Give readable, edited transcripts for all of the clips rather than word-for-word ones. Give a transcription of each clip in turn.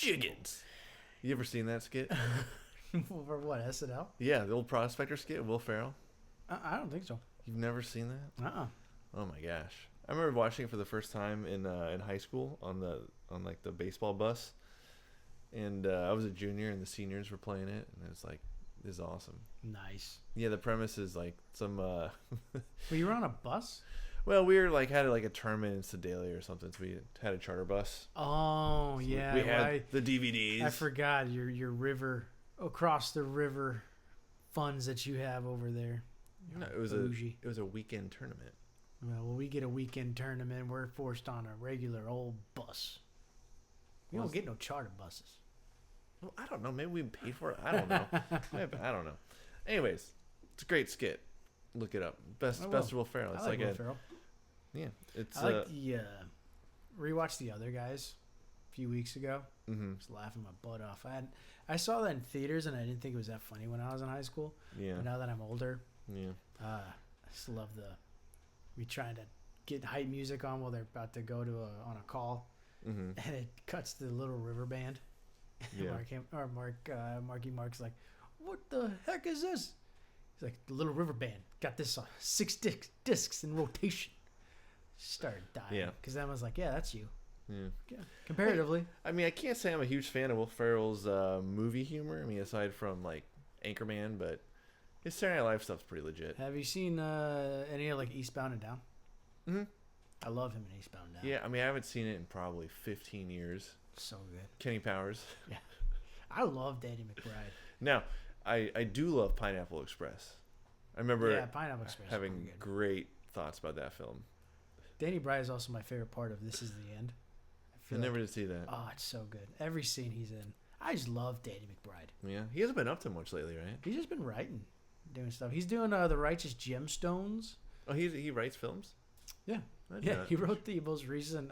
chickens. You ever seen that skit? For what, SNL? Yeah, the old Prospector skit, Will Ferrell. I don't think so. You've never seen that? Uh-uh. Oh my gosh! I remember watching it for the first time in high school on like the baseball bus, and I was a junior and the seniors were playing it, and it's like, this is awesome. Nice. Yeah, the premise is like some. Well, you were on a bus? Well, we were like had like a tournament in Sedalia or something, so we had a charter bus. Oh, So yeah. we had the DVDs. I forgot your river, across the river funds that you have over there. No, it was a weekend tournament. Well, when we get a weekend tournament, we're forced on a regular old bus. We don't get no charter buses. Well, I don't know. Maybe we paid for it. I don't know. I don't know. Anyways, it's a great skit. Look it up. Best of Will Ferrell. It's I like Will Ferrell. Yeah, it's. I like the rewatched The Other Guys a few weeks ago. Mm-hmm. I was laughing my butt off. I saw that in theaters and I didn't think it was that funny when I was in high school. Yeah. But now that I'm older, Yeah. I just love we trying to get hype music on while they're about to go to on a call, Mm-hmm. and it cuts to the Little River Band. Yeah. Marky Mark's like, "What the heck is this?" He's like, "The Little River Band got this on 6 discs in rotation." Started dying. Yeah. Because Emma's like, "Yeah, that's you." Yeah. Comparatively. I mean, I can't say I'm a huge fan of Will Ferrell's movie humor. I mean, aside from like Anchorman, but his Saturday Night Live stuff's pretty legit. Have you seen any of like Eastbound and Down? Mm-hmm. I love him in Eastbound and Down. Yeah, I mean, I haven't seen it in probably 15 years. So good. Kenny Powers. Yeah. I love Danny McBride. Now, I do love Pineapple Express. I remember Pineapple Express having great thoughts about that film. Danny McBride is also my favorite part of This Is the End. I never did see that. Oh, it's so good. Every scene he's in. I just love Danny McBride. Yeah, he hasn't been up to much lately, right? He's just been writing, doing stuff. He's doing The Righteous Gemstones. Oh, he writes films? Yeah. He wrote the most recent,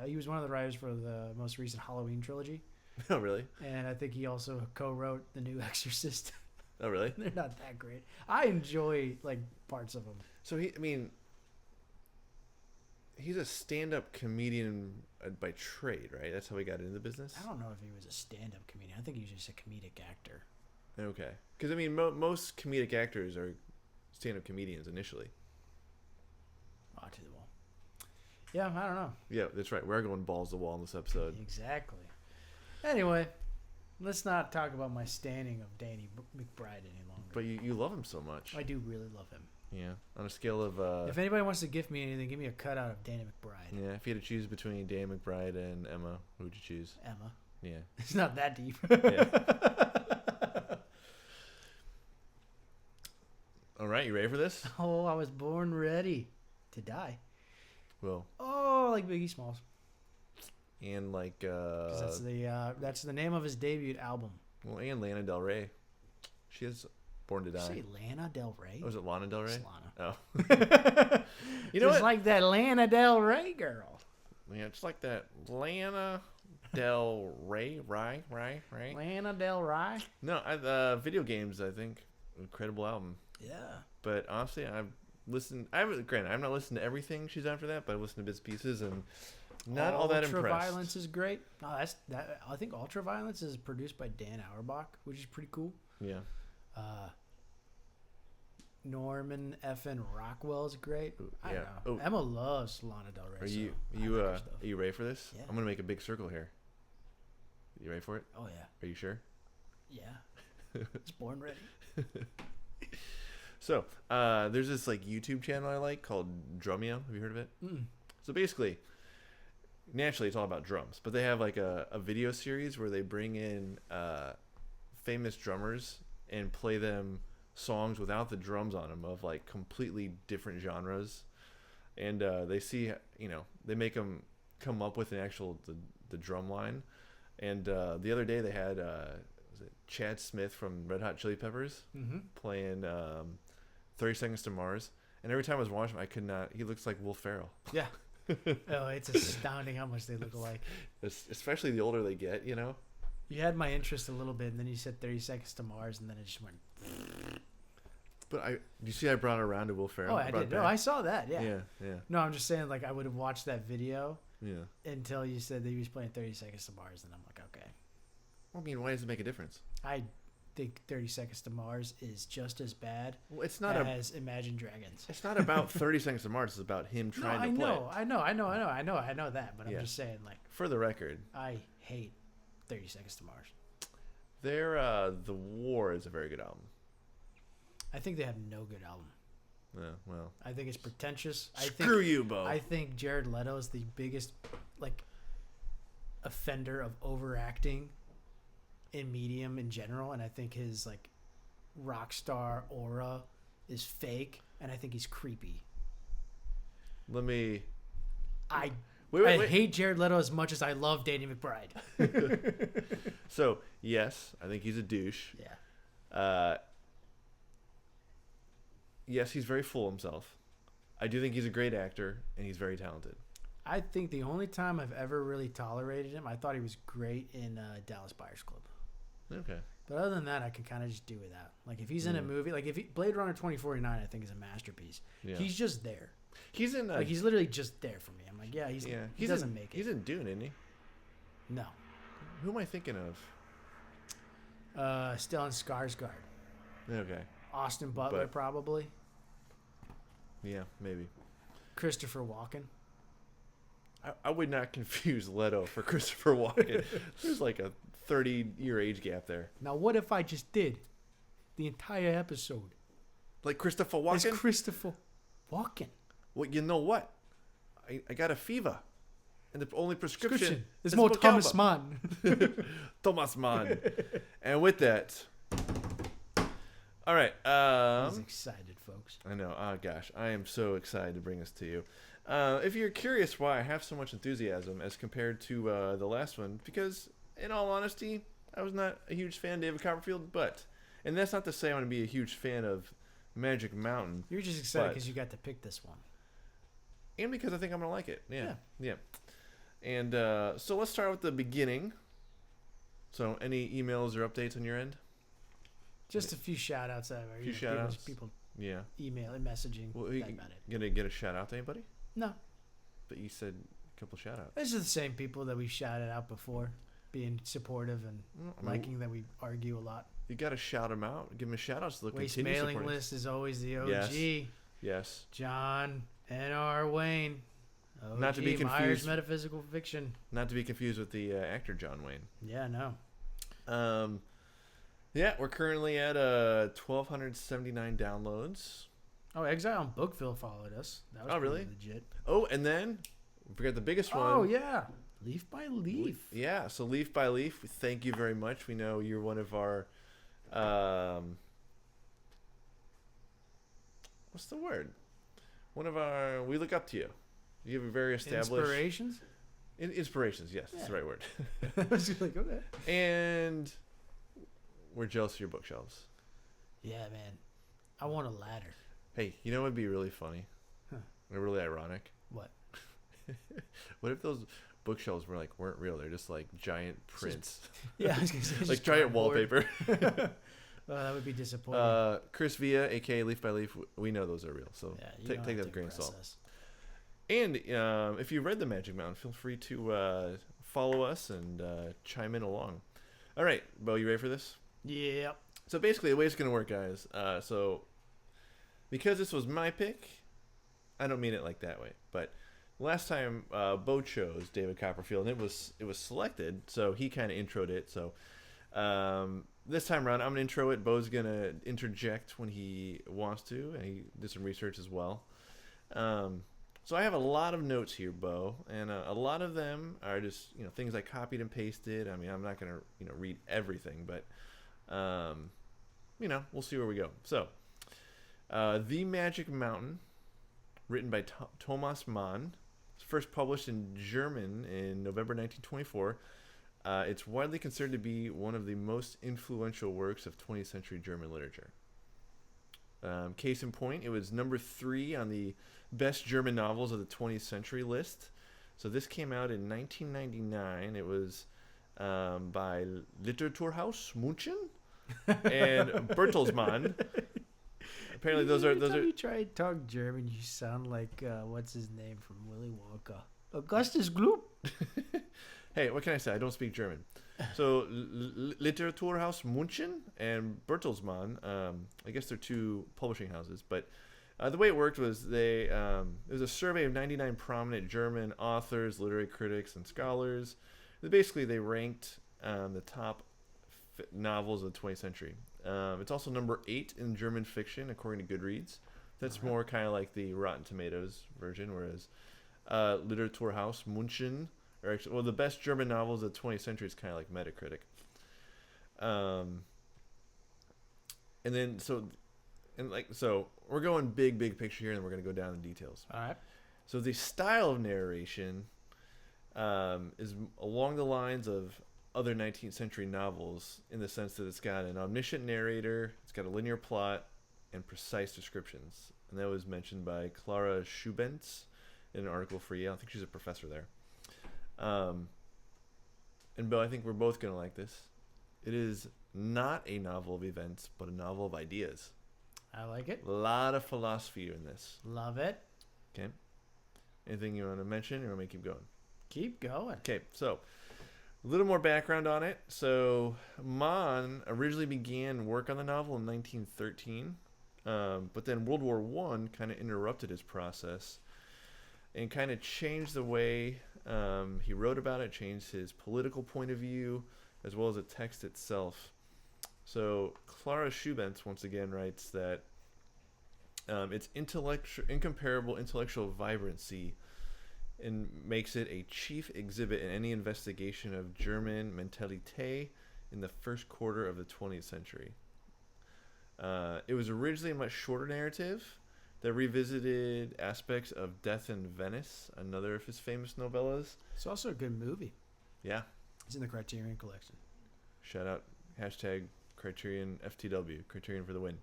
he was one of the writers for the most recent Halloween trilogy. Oh, really? And I think he also co-wrote the new Exorcist. Oh, really? They're not that great. I enjoy, like, parts of them. So, he's a stand-up comedian by trade, right? That's how he got into the business? I don't know if he was a stand-up comedian. I think he was just a comedic actor. Okay. Because, most comedic actors are stand-up comedians initially. Oh, to the wall. Yeah, I don't know. Yeah, that's right. We're going balls to the wall in this episode. Exactly. Anyway, let's not talk about my standing of Danny McBride any longer. But you love him so much. I do really love him. Yeah. On a scale of... if anybody wants to gift me anything, give me a cutout of Danny McBride. Yeah, if you had to choose between Danny McBride and Emma, who would you choose? Emma. Yeah. It's not that deep. Yeah. All right, you ready for this? Oh, I was born ready to die. Well. Oh, like Biggie Smalls. And like... 'Cause that's the name of his debut album. Well, and Lana Del Rey. She is Born to Die. Did you say Lana Del Rey? Oh, was it Lana Del Rey? It's Lana. Oh. You know just what? like that Lana Del Rey girl. Yeah, it's like that Lana Del Rey, right? Lana Del Rey? No, video games, I think. Incredible album. Yeah. But honestly, I'm not listened to everything she's done for that, but I've listened to bits and pieces and not all that impressed. Ultraviolence is great. No, I think Ultraviolence is produced by Dan Auerbach, which is pretty cool. Yeah. Norman F.N. Rockwell is great. I don't know. Oh. Emma loves Lana Del Rey. Are you ready for this? Yeah. I'm gonna make a big circle here. You ready for it? Oh yeah. Are you sure? Yeah. It's born ready. So, there's this like YouTube channel I like called Drumeo. Have you heard of it? Mm. So basically, naturally, it's all about drums, but they have like a video series where they bring in famous drummers and play them songs without the drums on them of like completely different genres, and they see, they make them come up with an actual the drum line. And the other day they had was it Chad Smith from Red Hot Chili Peppers playing 30 Seconds to Mars, and every time I was watching him, I could not. He looks like Will Ferrell. Yeah. Oh, it's astounding how much they look alike. Especially the older they get, You had my interest a little bit, and then you said 30 Seconds to Mars, and then it just went. But you see I brought it around to Will Ferrell. Oh, I did. No, I saw that. Yeah. Yeah. No, I'm just saying, like, I would have watched that video Yeah. until you said that he was playing 30 Seconds to Mars, and I'm like, okay. I mean, why does it make a difference? I think 30 Seconds to Mars is just as bad Well, it's not as Imagine Dragons. It's not about 30 Seconds to Mars. It's about him trying to play it. I know that, but I'm just saying, like, For the record, I hate 30 Seconds to Mars. The War is a very good album. I think they have no good album. Yeah, well. I think it's pretentious. Screw you, Bo. I think Jared Leto is the biggest, like, offender of overacting in medium in general, and I think his, like, rock star aura is fake, and I think he's creepy. Let me... I Wait. hate Jared Leto as much as I love Danny McBride. So, yes, I think he's a douche. Yeah. Yes, he's very full of himself. I do think he's a great actor, and he's very talented. I think the only time I've ever really tolerated him, I thought he was great in Dallas Buyers Club. Okay. But other than that, I can kind of just do without. Like, if he's in a movie, like, Blade Runner 2049, I think is a masterpiece. Yeah. He's just there. He's in... like, he's literally just there for me. I'm like, he doesn't make it. He's in Dune, isn't he? No. Who am I thinking of? Stellan Skarsgård. Okay. Austin Butler, probably. Yeah, maybe. Christopher Walken. I would not confuse Leto for Christopher Walken. There's like a 30-year age gap there. Now, what if I just did the entire episode like Christopher Walken? as Christopher Walken? Well, you know what? I got a fever. And the only prescription is more Thomas Mann. Thomas Mann. And with that... All right. I was excited, folks. I know. Oh, gosh. I am so excited to bring this to you. If you're curious why I have so much enthusiasm as compared to the last one, because in all honesty, I was not a huge fan of David Copperfield, and that's not to say I want to be a huge fan of Magic Mountain. You're just excited because you got to pick this one. And because I think I'm going to like it. Yeah. And so let's start with the beginning. So any emails or updates on your end? Just a few shout-outs. People email and messaging. Well, are you going to get a shout-out to anybody? No. But you said a couple shout-outs. These are the same people that we shouted out before, being supportive and liking that we argue a lot. You got to shout them out. Give them a shout-out so they'll Waste continue mailing supporting. list is always the OG. Yes. John N.R. Wayne. OG, not to be confused. Myers Metaphysical Fiction. Not to be confused with the actor John Wayne. Yeah, no. Yeah, we're currently at 1,279 downloads. Oh, Exile on Bookville followed us. That was really legit. Oh, and then forget the biggest one. Oh yeah, Leaf by Leaf. Yeah, so Leaf by Leaf. Thank you very much. We know you're one of our. What's the word? One of our. We look up to you. You have a very established. Inspirations. Inspirations. Yes, that's the right word. I was just like, okay. And we're jealous of your bookshelves. Yeah, man. I want a ladder. Hey, you know what would be really funny? Or really ironic? What? What if those bookshelves weren't real? They're just like giant prints. Yeah, I was gonna say like giant wallpaper. That would be disappointing. Chris Villa, aka Leaf by Leaf, we know those are real. So take that with a grain of salt. And if you read the Magic Mountain, feel free to follow us and chime in along. All right, Bo, you ready for this? Yeah. So basically, the way it's going to work, guys, so because this was my pick, I don't mean it like that way, but last time Bo chose David Copperfield, and it was selected, so he kind of introed it. So this time around, I'm going to intro it. Bo's going to interject when he wants to, and he did some research as well. So I have a lot of notes here, Bo, and a lot of them are just things I copied and pasted. I mean, I'm not going to read everything, but we'll see where we go. So, The Magic Mountain, written by Thomas Mann, was first published in German in November 1924. It's widely considered to be one of the most influential works of 20th century German literature. Case in point, it was number 3 on the best German novels of the 20th century list. So this came out in 1999. It was by Literaturhaus München and Bertelsmann. Apparently, those are. You try to talk German, you sound like what's his name from Willy Wonka, Augustus Gloop. Hey, what can I say? I don't speak German. So, Literaturhaus München and Bertelsmann, I guess they're two publishing houses, but the way it worked was it was a survey of 99 prominent German authors, literary critics, and scholars. Basically, they ranked the top novels of the 20th century. It's also number 8 in German fiction, according to Goodreads. That's more kind of like the Rotten Tomatoes version, whereas Literaturhaus München, or actually, well, the best German novels of the 20th century is kind of like Metacritic. And then so we're going big picture here, and then we're going to go down the details. All right. So the style of narration is along the lines of other 19th century novels, in the sense that it's got an omniscient narrator, it's got a linear plot, and precise descriptions. And that was mentioned by Clara Schubentz in an article for Yale. I think she's a professor there. And Bill, I think we're both going to like this. It is not a novel of events, but a novel of ideas. I like it. A lot of philosophy in this. Love it. Okay. Anything you want to mention, or want me to keep going? Keep going. Okay, so a little more background on it. So Mann originally began work on the novel in 1913, but then World War I kind of interrupted his process and kind of changed the way he wrote about it, changed his political point of view, as well as the text itself. So Clara Schubentz once again writes that its incomparable intellectual vibrancy and makes it a chief exhibit in any investigation of German mentalité in the first quarter of the 20th century. It was originally a much shorter narrative that revisited aspects of Death in Venice, another of his famous novellas. It's also a good movie. Yeah. It's in the Criterion Collection. Shout out, hashtag Criterion FTW, Criterion for the win.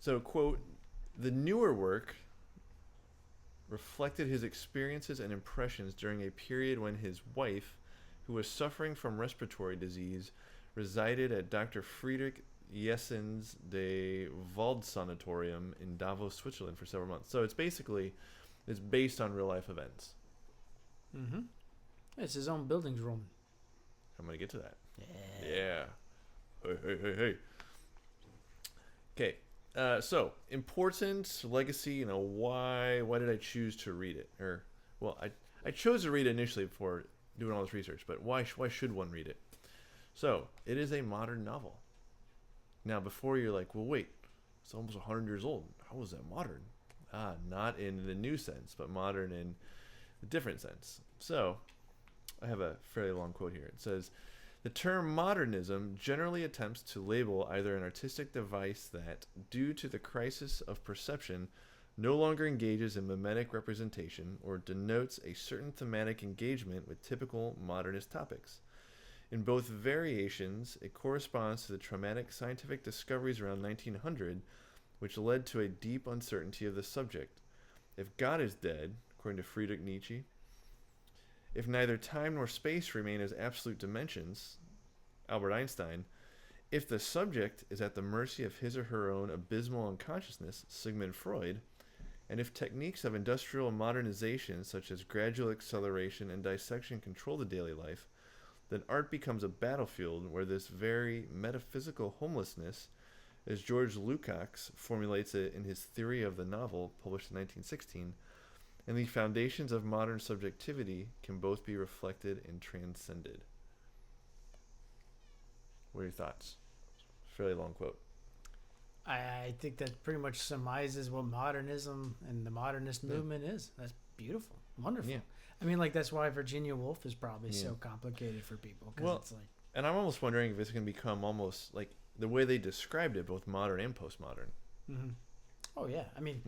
So, quote, the newer work reflected his experiences and impressions during a period when his wife, who was suffering from respiratory disease, resided at Dr. Friedrich Jessen's de Waldsanatorium in Davos, Switzerland for several months. So it's based on real life events. Mm-hmm. It's his own Bildungsroman. I'm going to get to that. Yeah. Hey. Okay. So important legacy. Why did I choose to read it? I chose to read it initially before doing all this research. But why should one read it? So it is a modern novel. Now, before you're like, well, wait, it's almost 100 years old. How is that modern? Not in the new sense, but modern in a different sense. So I have a fairly long quote here. It says, the term modernism generally attempts to label either an artistic device that, due to the crisis of perception, no longer engages in mimetic representation or denotes a certain thematic engagement with typical modernist topics. In both variations, it corresponds to the traumatic scientific discoveries around 1900, which led to a deep uncertainty of the subject. If God is dead, according to Friedrich Nietzsche, if neither time nor space remain as absolute dimensions, Albert Einstein, if the subject is at the mercy of his or her own abysmal unconsciousness, Sigmund Freud, and if techniques of industrial modernization such as gradual acceleration and dissection control the daily life, then art becomes a battlefield where this very metaphysical homelessness, as George Lukács formulates it in his Theory of the Novel, published in 1916, and the foundations of modern subjectivity can both be reflected and transcended. What are your thoughts? Fairly long quote. I think that pretty much surmises what modernism and the modernist movement is. That's beautiful. Wonderful. Yeah. I mean, that's why Virginia Woolf is probably so complicated for people. It's like, and I'm almost wondering if it's going to become almost like the way they described it, both modern and postmodern. Mm-hmm. Oh, yeah. I mean,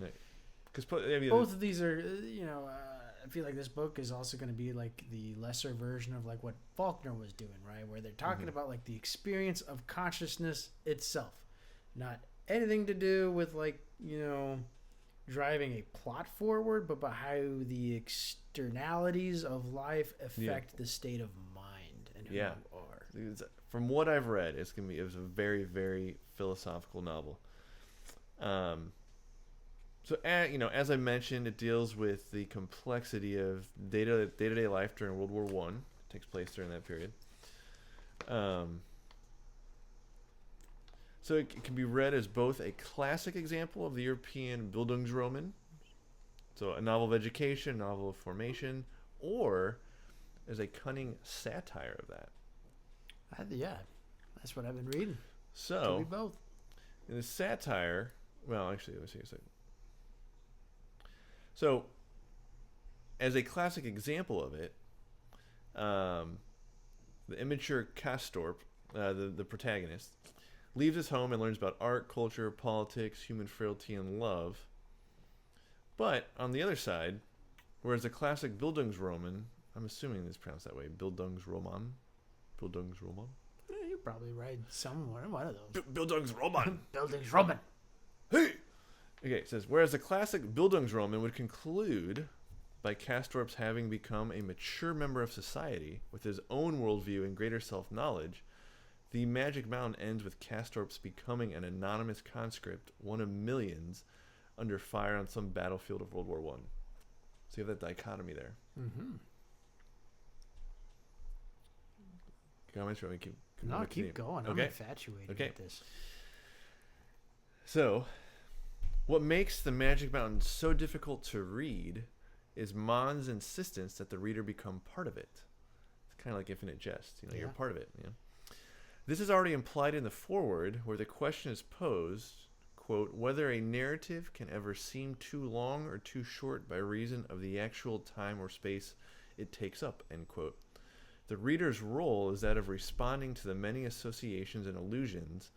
because both of these are, I feel like this book is also going to be like the lesser version of like what Faulkner was doing, right? Where they're talking about like the experience of consciousness itself, not anything to do with driving a plot forward, but about how the externalities of life affect the state of mind and who you are. From what I've read, it was a very, very philosophical novel. So, as I mentioned, it deals with the complexity of day-to-day life during World War One. It takes place during that period. So it can be read as both a classic example of the European Bildungsroman, so a novel of education, novel of formation, or as a cunning satire of that. Yeah, that's what I've been reading. So, Could be both. in the satire, well, actually, let's see a second. So, as a classic example of it, the immature Castorp, the protagonist, leaves his home and learns about art, culture, politics, human frailty, and love. But on the other side, whereas the classic Bildungsroman, I'm assuming it's pronounced that way, Bildungsroman. Yeah, you're probably right somewhere. One of those. Bildungsroman. Bildungsroman. Hey! Okay, it says, whereas the classic Bildungsroman would conclude by Castorp's having become a mature member of society with his own worldview and greater self-knowledge, the Magic Mountain ends with Castorp's becoming an anonymous conscript, one of millions, under fire on some battlefield of World War One. So you have that dichotomy there. Mm-hmm. Comments? Keep going. Okay. I'm infatuated with this. So, what makes the Magic Mountain so difficult to read is Mon's insistence that the reader become part of it. It's kind of like Infinite Jest. You're part of it. This is already implied in the foreword, where the question is posed, quote, whether a narrative can ever seem too long or too short by reason of the actual time or space it takes up, end quote. The reader's role is that of responding to the many associations and allusions,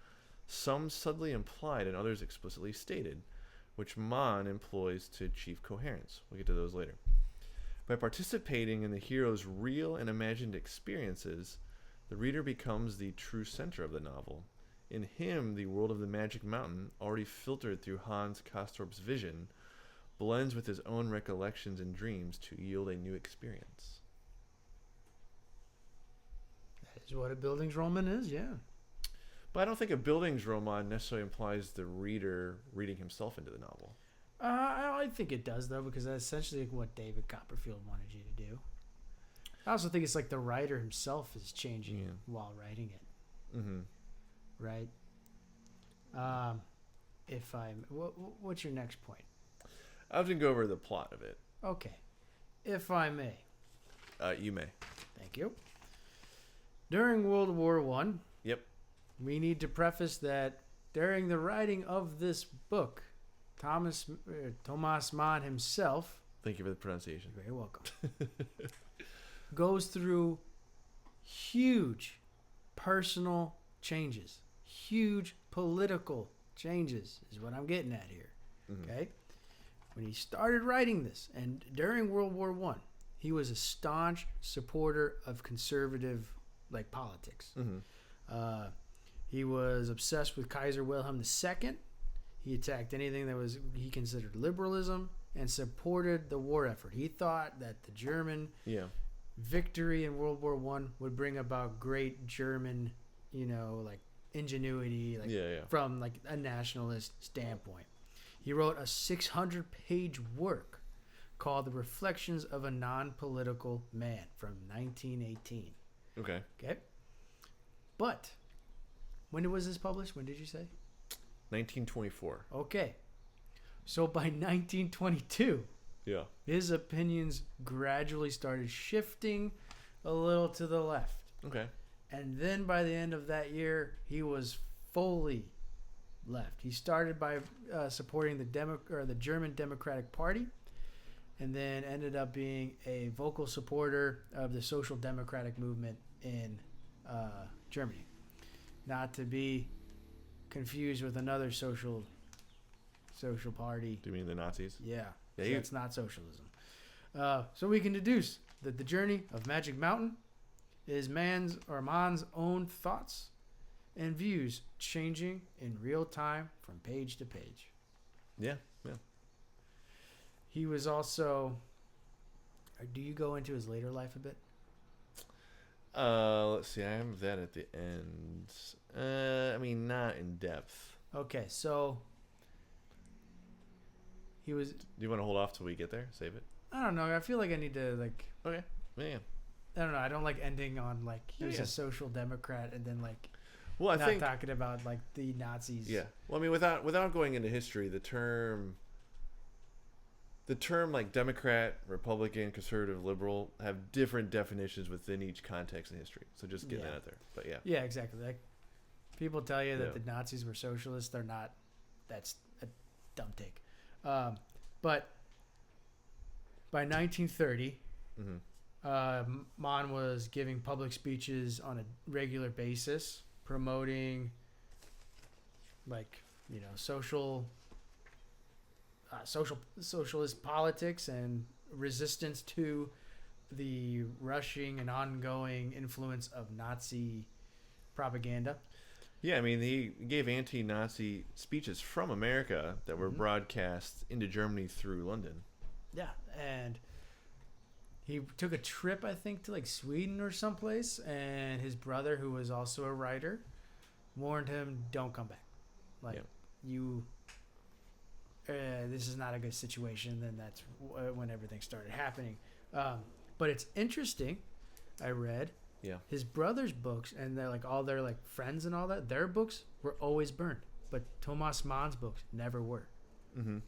some subtly implied and others explicitly stated, which Mon employs to achieve coherence. We'll get to those later. By participating in the hero's real and imagined experiences, the reader becomes the true center of the novel. In him, the world of the Magic Mountain, already filtered through Hans Castorp's vision, blends with his own recollections and dreams to yield a new experience. That is what a Bildungsroman is, yeah. But I don't think a Bildungsroman necessarily implies the reader reading himself into the novel. I think it does, though, because that's essentially what David Copperfield wanted you to do. I also think it's like the writer himself is changing while writing it. Mm-hmm. Right? What's your next point? I was going to go over the plot of it. Okay. If I may. You may. Thank you. During World War One, Yep. we need to preface that during the writing of this book, Thomas Mann himself, Thank you for the pronunciation. you're very welcome, goes through huge personal changes, huge political changes is what I'm getting at here. Mm-hmm. Okay? When he started writing this, and during World War One, he was a staunch supporter of conservative politics. Mm-hmm. He was obsessed with Kaiser Wilhelm II. He attacked anything that he considered liberalism and supported the war effort. He thought that the German victory in World War One would bring about great German, ingenuity, from a nationalist standpoint. He wrote a 600-page work called The Reflections of a Non-Political Man from 1918. Okay. But when was this published? When did you say? 1924. Okay. So by 1922, his opinions gradually started shifting a little to the left. Okay. And then by the end of that year, he was fully left. He started by supporting the German Democratic Party, and then ended up being a vocal supporter of the Social Democratic movement in Germany. Not to be confused with another social party. Do you mean the Nazis? Yeah, that's not socialism. So we can deduce that the journey of Magic Mountain is Mann's own thoughts and views changing in real time from page to page. Yeah. He was also... Do you go into his later life a bit? Let's see. I have that at the end. Not in depth. Okay, so He was. Do you want to hold off till we get there? Save it. I don't know. I feel like I need to like. Okay. Yeah. I don't know. I don't like ending on like he was Yeah. a social democrat and then like Well, I not think talking about like the Nazis. Yeah. Well, I mean, without going into history, the term like Democrat, Republican, conservative, liberal have different definitions within each context in history. So just getting that out there. But yeah. Yeah, exactly. Like people tell you that Yeah. the Nazis were socialists. They're not. That's a dumb take. But by 1930, Mon was giving public speeches on a regular basis, promoting like socialist politics and resistance to the rushing and ongoing influence of Nazi propaganda. Yeah, I mean, he gave anti-Nazi speeches from America that were broadcast into Germany through London. Yeah, and he took a trip, I think, to like Sweden or someplace, and his brother, who was also a writer, warned him, "Don't come back. Like this is not a good situation." Then that's when everything started happening. But it's interesting. I read his brother's books, and they're like all their like friends and all that. Their books were always burned, but Thomas Mann's books never were. Mm-hmm.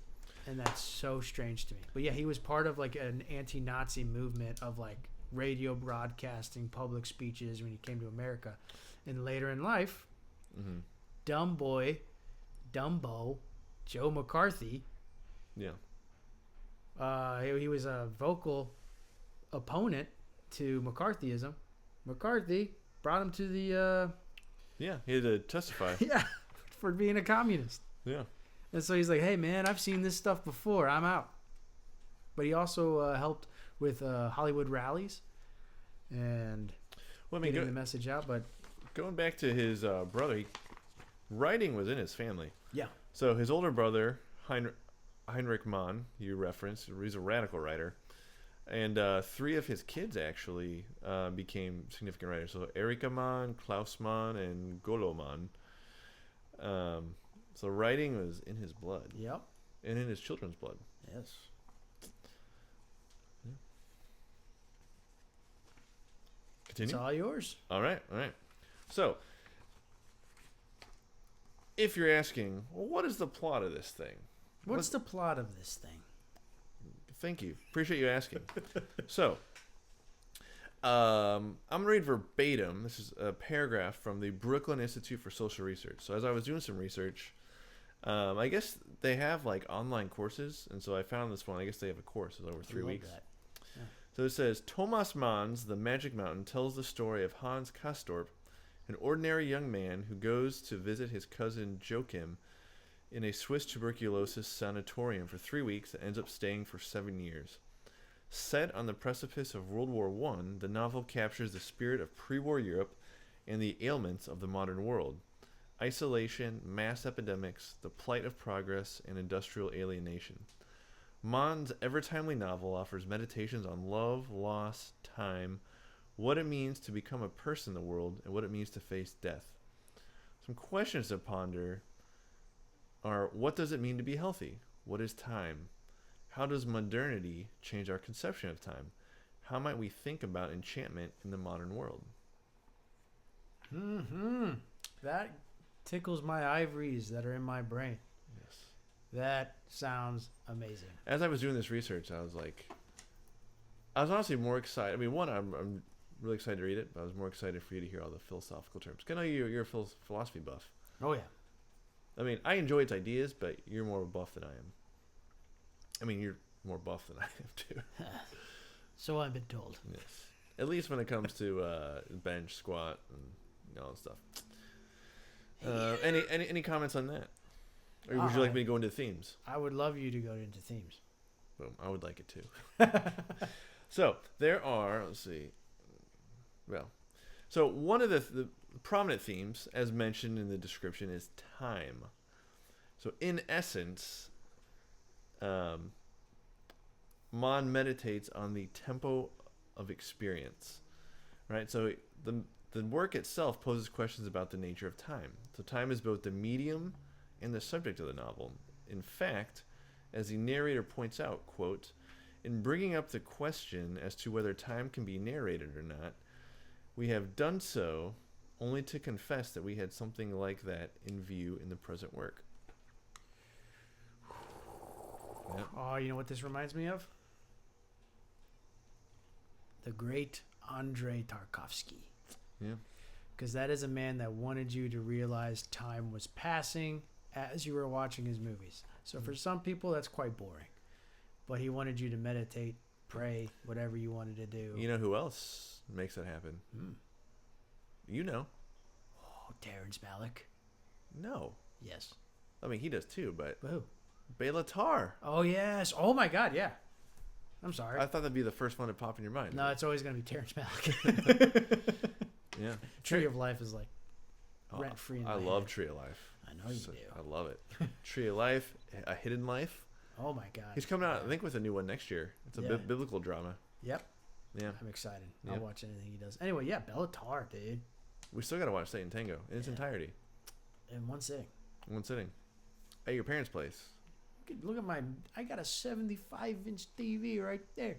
And that's so strange to me. But yeah, he was part of like an anti-Nazi movement of like radio broadcasting, public speeches when he came to America. And later in life, Dumbo, Joe McCarthy. Yeah. He was a vocal opponent to McCarthyism. McCarthy brought him to the he had to testify. for being a communist. Yeah. And so he's like, "Hey man, I've seen this stuff before. I'm out." But he also helped with Hollywood rallies and getting the message out. But going back to his brother, writing was in his family. Yeah. So his older brother, Heinrich Mann, you referenced, he's a radical writer. And 3 of his kids actually became significant writers. So Erika Mann, Klaus Mann, and Golo Mann. So writing was in his blood. Yep. And in his children's blood. Yes. Yeah. Continue. It's all yours. All right. So, if you're asking, well, what is the plot of this thing? What's the plot of this thing? Thank you. Appreciate you asking. So, I'm going to read verbatim. This is a paragraph from the Brooklyn Institute for Social Research. So, as I was doing some research, I guess they have like online courses. And so I found this one. I guess they have a course. It's over 3 weeks. Yeah. So it says, Thomas Mann's The Magic Mountain tells the story of Hans Castorp, an ordinary young man who goes to visit his cousin Joachim in a Swiss tuberculosis sanatorium for 3 weeks and ends up staying for 7 years. Set on the precipice of World War I, the novel captures the spirit of pre-war Europe and the ailments of the modern world. Isolation, mass epidemics, the plight of progress, and industrial alienation. Mann's ever-timely novel offers meditations on love, loss, time, what it means to become a person in the world, and what it means to face death. Some questions to ponder are, what does it mean to be healthy? What is time? How does modernity change our conception of time? How might we think about enchantment in the modern world? That tickles my ivories that are in my brain. Yes. That sounds amazing. As I was doing this research, I was honestly more excited. I mean, one, I'm really excited to read it, but I was more excited for you to hear all the philosophical terms. 'Cause I know you're a philosophy buff. Oh, yeah. I mean, I enjoy its ideas, but you're more buff than I am. I mean, you're more buff than I am, too. So I've been told. Yes. At least when it comes to bench, squat, and all that stuff. Any comments on that? Or would you like me to go into themes? I would love you to go into themes. Boom. I would like it too. So there are, let's see. Well, so one of the prominent themes, as mentioned in the description, is time. So in essence, Mann meditates on the tempo of experience, right? So the work itself poses questions about the nature of time. So time is both the medium and the subject of the novel. In fact, as the narrator points out, quote, "In bringing up the question as to whether time can be narrated or not, we have done so only to confess that we had something like that in view in the present work." Yep. Oh, you know what this reminds me of? The great Andrei Tarkovsky. Yeah. Because that is a man that wanted you to realize time was passing as you were watching his movies. So for some people, that's quite boring. But he wanted you to meditate, pray, whatever you wanted to do. You know who else makes that happen? You know. Oh, Terrence Malick. No. Yes. I mean, he does too, but Who? Bela Tarr. Oh, yes. Oh, my God, yeah. I'm sorry. I thought that'd be the first one to pop in your mind. No, it's always going to be Terrence Malick. Yeah. Tree of Life is like rent-free in my I love head. Tree of Life. I know you do. I love it. Tree of Life, A Hidden Life. Oh, my God. He's coming out, I think, with a new one next year. It's a Yeah. biblical drama. Yep. Yeah. I'm excited. Yep. I'll watch anything he does. Anyway, yeah, Bela Tarr, dude. We still got to watch Satan Tango in its entirety. In one sitting. In one sitting. At your parents' place. Look at I got a 75-inch TV right there.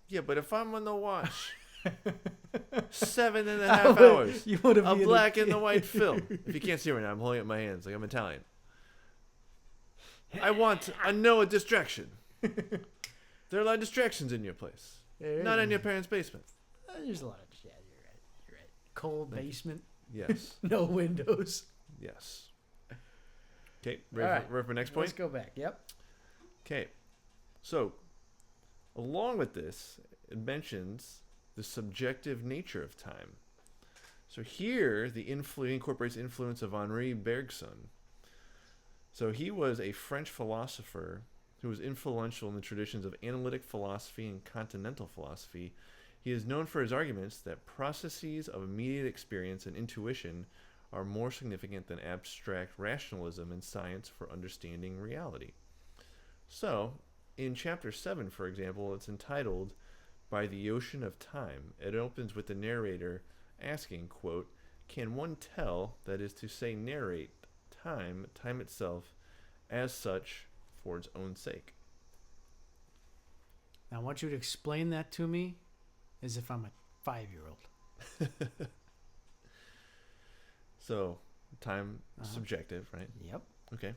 Yeah, but if I'm on the watch 7.5 hours, You would a have black and the white film. If you can't see right now, I'm holding up my hands like I'm Italian. I want a distraction. There are a lot of distractions in your place. Not in your parents' basement. There's a lot of... Yeah, you're right. Cold basement. Yes. No windows. Yes. Okay, All right. ready for next point? Let's go back. Yep. Okay. So, along with this, it mentions the subjective nature of time. So here, the incorporates influence of Henri Bergson. So he was a French philosopher who was influential in the traditions of analytic philosophy and continental philosophy. He is known for his arguments that processes of immediate experience and intuition are more significant than abstract rationalism in science for understanding reality. So, in chapter 7, for example, it's entitled "By the Ocean of Time." It opens with the narrator asking, quote, "Can one tell, that is to say narrate, time itself, as such, for its own sake?" Now, I want you to explain that to me as if I'm a 5-year-old. So, time subjective, right? Yep. Okay.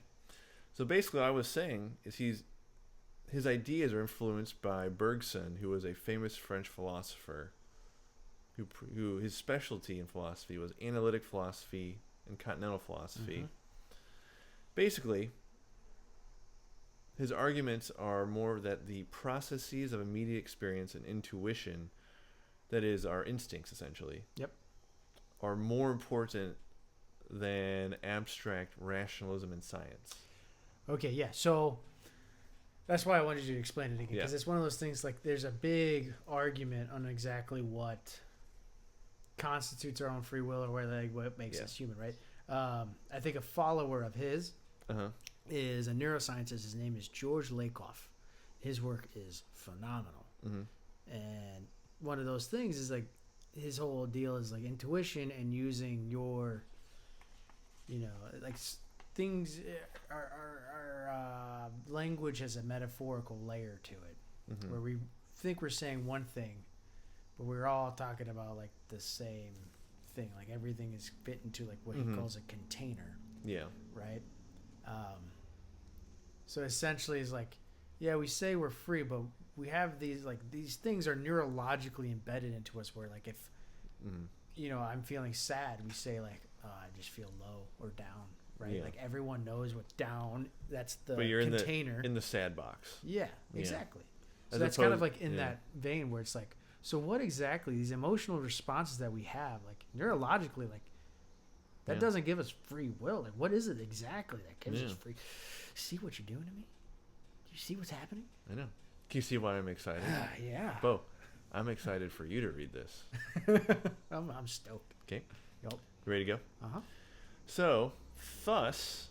So basically, what I was saying is his ideas are influenced by Bergson, who was a famous French philosopher, who his specialty in philosophy was analytic philosophy and continental philosophy. Basically, his arguments are more that the processes of immediate experience and intuition, that is, our instincts essentially, Yep. are more important than abstract rationalism in science. Okay, yeah. So that's why I wanted you to explain it again, because Yeah. it's one of those things, like, there's a big argument on exactly what constitutes our own free will, or what makes us human, right? I think a follower of his is a neuroscientist. His name is George Lakoff. His work is phenomenal. And one of those things is, like, his whole deal is like intuition and using your, like, things. Our language has a metaphorical layer to it, where we think we're saying one thing, but we're all talking about, like, the same thing. Like, everything is fit into, like, what he calls a container. Yeah. Right. So essentially, it's like, yeah, we say we're free, but we have these things are neurologically embedded into us, where, like, if I'm feeling sad, we say, like, oh, I just feel low or down, right? Yeah. Like, everyone knows what down, that's the But you're container. in the sad box. Yeah, exactly. So As that's kind of opposed- like in that vein, where it's like, so what exactly, these emotional responses that we have, like, neurologically, like, that doesn't give us free will. Like, what is it exactly that gives us free? See what you're doing to me? Do you see what's happening? I know. Can you see why I'm excited? Yeah. Bo, I'm excited for you to read this. I'm stoked. Okay. Yep. You ready to go? Uh-huh. So, thus,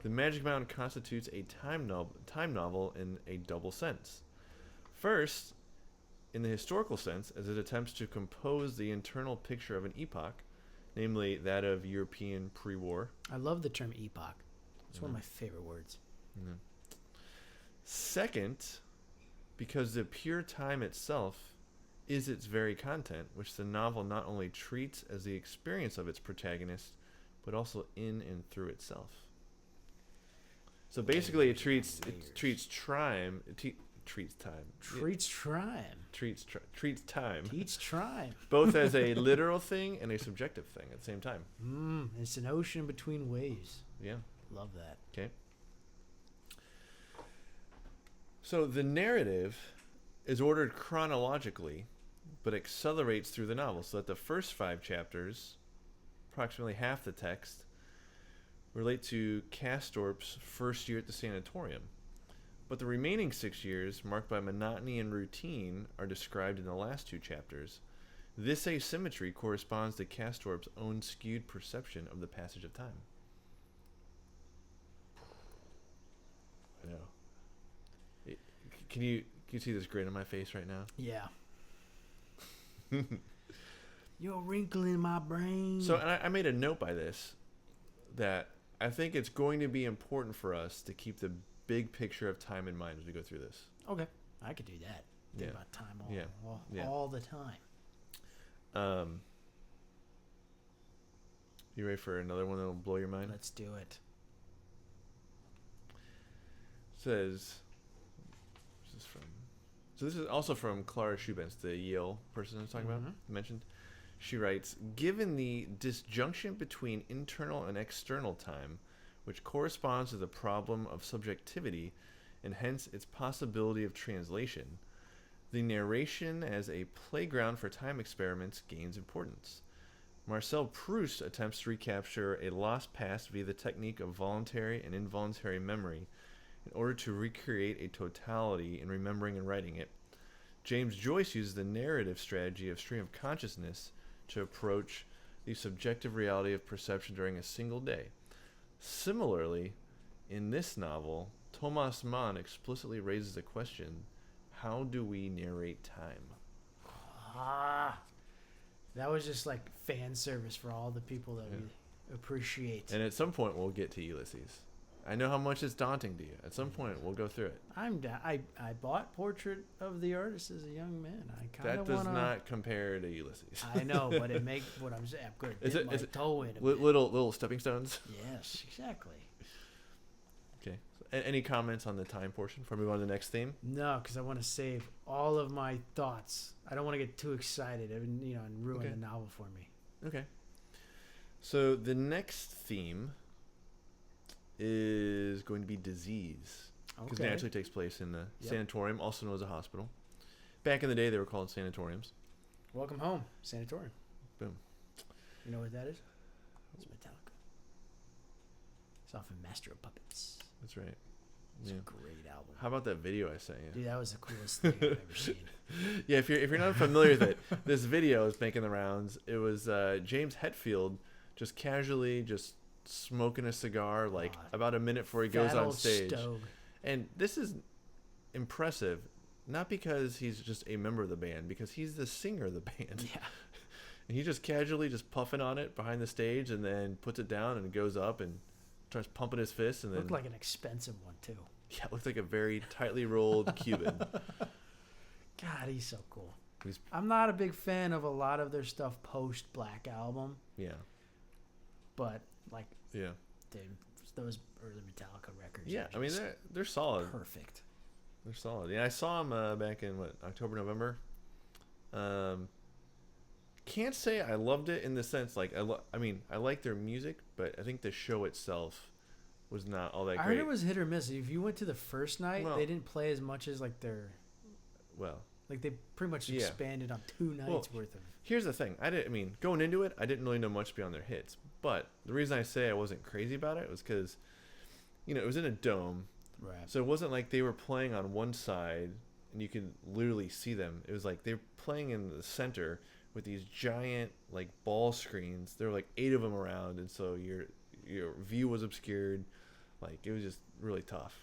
the Magic Mountain constitutes a time novel in a double sense. First, in the historical sense, as it attempts to compose the internal picture of an epoch, namely that of European pre-war. I love the term epoch. It's one of my favorite words. Second, because the pure time itself is its very content, which the novel not only treats as the experience of its protagonist, but also in and through itself. So basically, it treats time. Treats time. Treats time. Teach time. Both as a literal thing and a subjective thing at the same time. It's an ocean between waves. Yeah. Love that. Okay. So the narrative is ordered chronologically, but accelerates through the novel, so that the first 5 chapters, approximately half the text, relate to Castorp's first year at the sanatorium. But the remaining 6 years, marked by monotony and routine, are described in the last 2 chapters. This asymmetry corresponds to Castorp's own skewed perception of the passage of time. I know. Can you see this grin on my face right now? Yeah. You're wrinkling my brain. So, and I made a note by this that I think it's going to be important for us to keep the big picture of time in mind as we go through this. Okay, I could do that. Think about time all the time. You ready for another one that'll blow your mind? Let's do it. Says, where's this from? So this is also from Clara Schubens, the Yale person I was talking about, mentioned. She writes, given the disjunction between internal and external time, which corresponds to the problem of subjectivity and hence its possibility of translation, the narration as a playground for time experiments gains importance. Marcel Proust attempts to recapture a lost past via the technique of voluntary and involuntary memory in order to recreate a totality in remembering and writing it. James Joyce uses the narrative strategy of stream of consciousness to approach the subjective reality of perception during a single day. Similarly, in this novel, Thomas Mann explicitly raises the question, how do we narrate time? That was just like fan service for all the people that we appreciate. And at some point, we'll get to Ulysses. I know how much it's daunting to you. At some point, we'll go through it. I'm down. I bought Portrait of the Artist as a young man. I kind of That does not compare to Ulysses. I know, but it makes what I'm saying. I'm going to dip my toe in. Little stepping stones? Yes, exactly. Okay. So, any comments on the time portion before we move on to the next theme? No, because I want to save all of my thoughts. I don't want to get too excited and ruin the novel for me. Okay. So the next theme is going to be disease, because it naturally takes place in the sanatorium, also known as a hospital. Back in the day, they were called sanatoriums. Welcome home, sanatorium. Boom. You know what that is? It's Metallica. It's off of Master of Puppets. That's right. It's a great album. How about that video I sent you? Dude, that was the coolest thing I've ever seen. Yeah, if you're not familiar with it, this video is making the rounds. It was James Hetfield just casually smoking a cigar about a minute before he goes on stage. Stogue. And this is impressive, not because he's just a member of the band, because he's the singer of the band. Yeah. And he's just casually puffing on it behind the stage and then puts it down and goes up and starts pumping his fists. And looked like an expensive one, too. Yeah, it looked like a very tightly rolled Cuban. God, he's so cool. I'm not a big fan of a lot of their stuff post Black Album. Yeah. But yeah, dude, those early Metallica records. Yeah, I mean they're solid. Perfect. They're solid. Yeah, I saw them back in October, November. Can't say I loved it in the sense I like their music, but I think the show itself was not all that great. I heard it was hit or miss. If you went to the first night, they didn't play as much as their. Well. They pretty much expanded on 2 nights worth of. Here's the thing. Going into it, I didn't really know much beyond their hits. But the reason I say I wasn't crazy about it was because, it was in a dome. Right. So it wasn't like they were playing on one side and you could literally see them. It was like they were playing in the center with these giant ball screens. There were 8 of them around, and so your view was obscured. It was just really tough,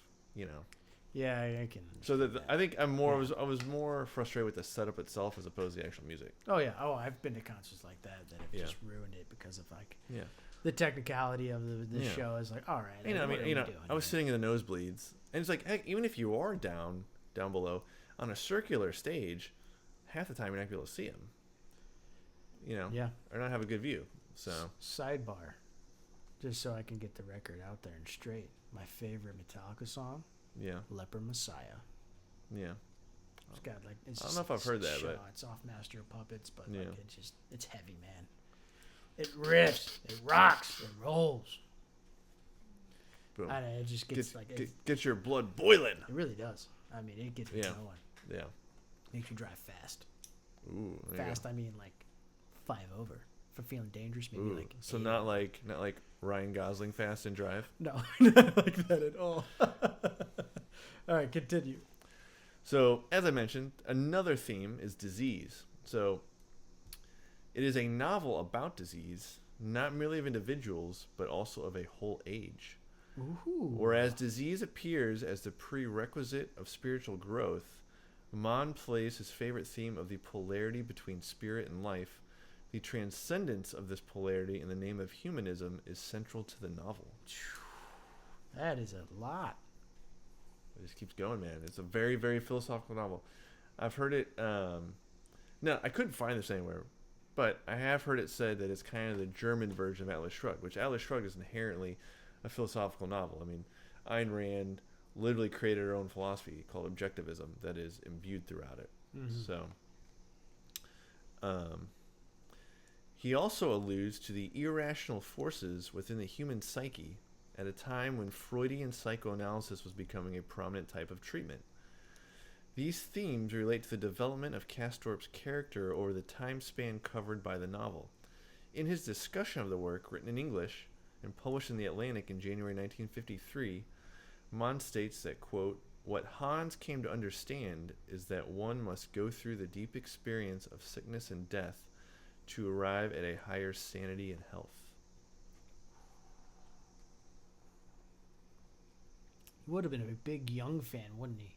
Yeah, I can. So I think I was more frustrated with the setup itself as opposed to the actual music. Oh yeah. Oh, I've been to concerts like that have just ruined it because of the technicality of the Yeah. show is like, all right. You know, I what mean, are we doing I was here? sitting in the nosebleeds, and it's like, heck, even if you are down below on a circular stage, half the time you're not gonna be able to see them. You know, Yeah. or not have a good view. So Sidebar, just so I can get the record out there and straight. My favorite Metallica song, yeah, Leper Messiah. yeah, It's got like it's I don't just, know if I've heard that, show. but It's off Master of Puppets, but Yeah. like it's heavy, man. It riffs, it rocks, it rolls. boom. I don't know, it just gets Get your blood boiling. it really does. I mean, it gets me Yeah. going. Yeah. Makes you drive fast. Ooh. There you Fast, I mean like 5 over. If I'm feeling dangerous, go. maybe Ooh. like So 8 not over. like Ryan Gosling Fast and Drive. No, not like that at all. All right, continue. So, as I mentioned, another theme is disease. So, it is a novel about disease, not merely of individuals, but also of a whole age. Ooh. Whereas disease appears as the prerequisite of spiritual growth, Mann plays his favorite theme of the polarity between spirit and life. The transcendence of this polarity in the name of humanism is central to the novel. That is a lot. It just keeps going, man. It's a very, very philosophical novel. I've heard it. No, I couldn't find this anywhere, but I have heard it said that it's kind of the German version of Atlas Shrugged, which Atlas Shrugged is inherently a philosophical novel. I mean, Ayn Rand literally created her own philosophy called objectivism that is imbued throughout it. Mhm. So, he also alludes to the irrational forces within the human psyche at a time when Freudian psychoanalysis was becoming a prominent type of treatment. These themes relate to the development of Castorp's character over the time span covered by the novel. In his discussion of the work, written in English and published in The Atlantic in January 1953, Mann states that, quote, "What Hans came to understand is that one must go through the deep experience of sickness and death to arrive at a higher sanity and health." He would have been a big Jung fan, wouldn't he?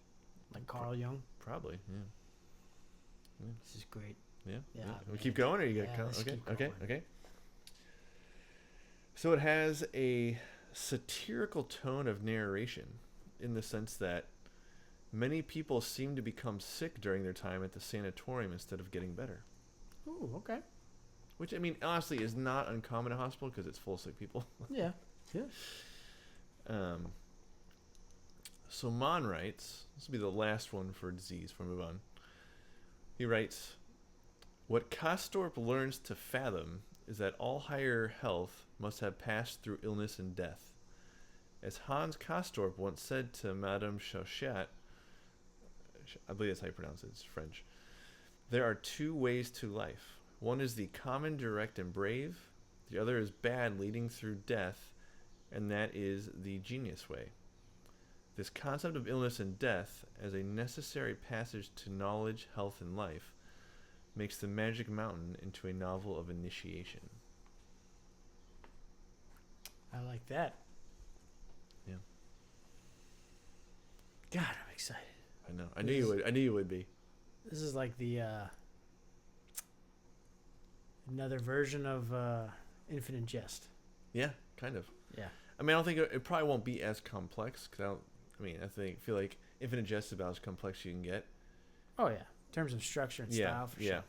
Like Carl Jung. Probably, yeah. This is great. Yeah. Yeah, We man. keep going, or you got Yeah, let's okay, keep okay, going. okay. So it has a satirical tone of narration, in the sense that many people seem to become sick during their time at the sanatorium instead of getting better. Ooh, okay. Which, I mean, honestly, is not uncommon in a hospital because it's full of sick people. Yeah. Yeah. So Mann writes, this will be the last one for disease before we move on. He writes, "What Castorp learns to fathom is that all higher health must have passed through illness and death. As Hans Castorp once said to Madame Chauchat, I believe that's how you pronounce it, it's French, there are 2 ways to life. One is the common, direct, and brave. The other is bad, leading through death, and that is the genius way. This concept of illness and death as a necessary passage to knowledge, health, and life makes the Magic Mountain into a novel of initiation." I like that. Yeah. God, I'm excited. I know. I knew you would. I knew you would be. This is like the another version of Infinite Jest. Yeah, kind of. Yeah. I mean, I don't think it probably won't be as complex because feel like Infinite Jest is about as complex you can get. Oh yeah. In terms of structure and style, for sure.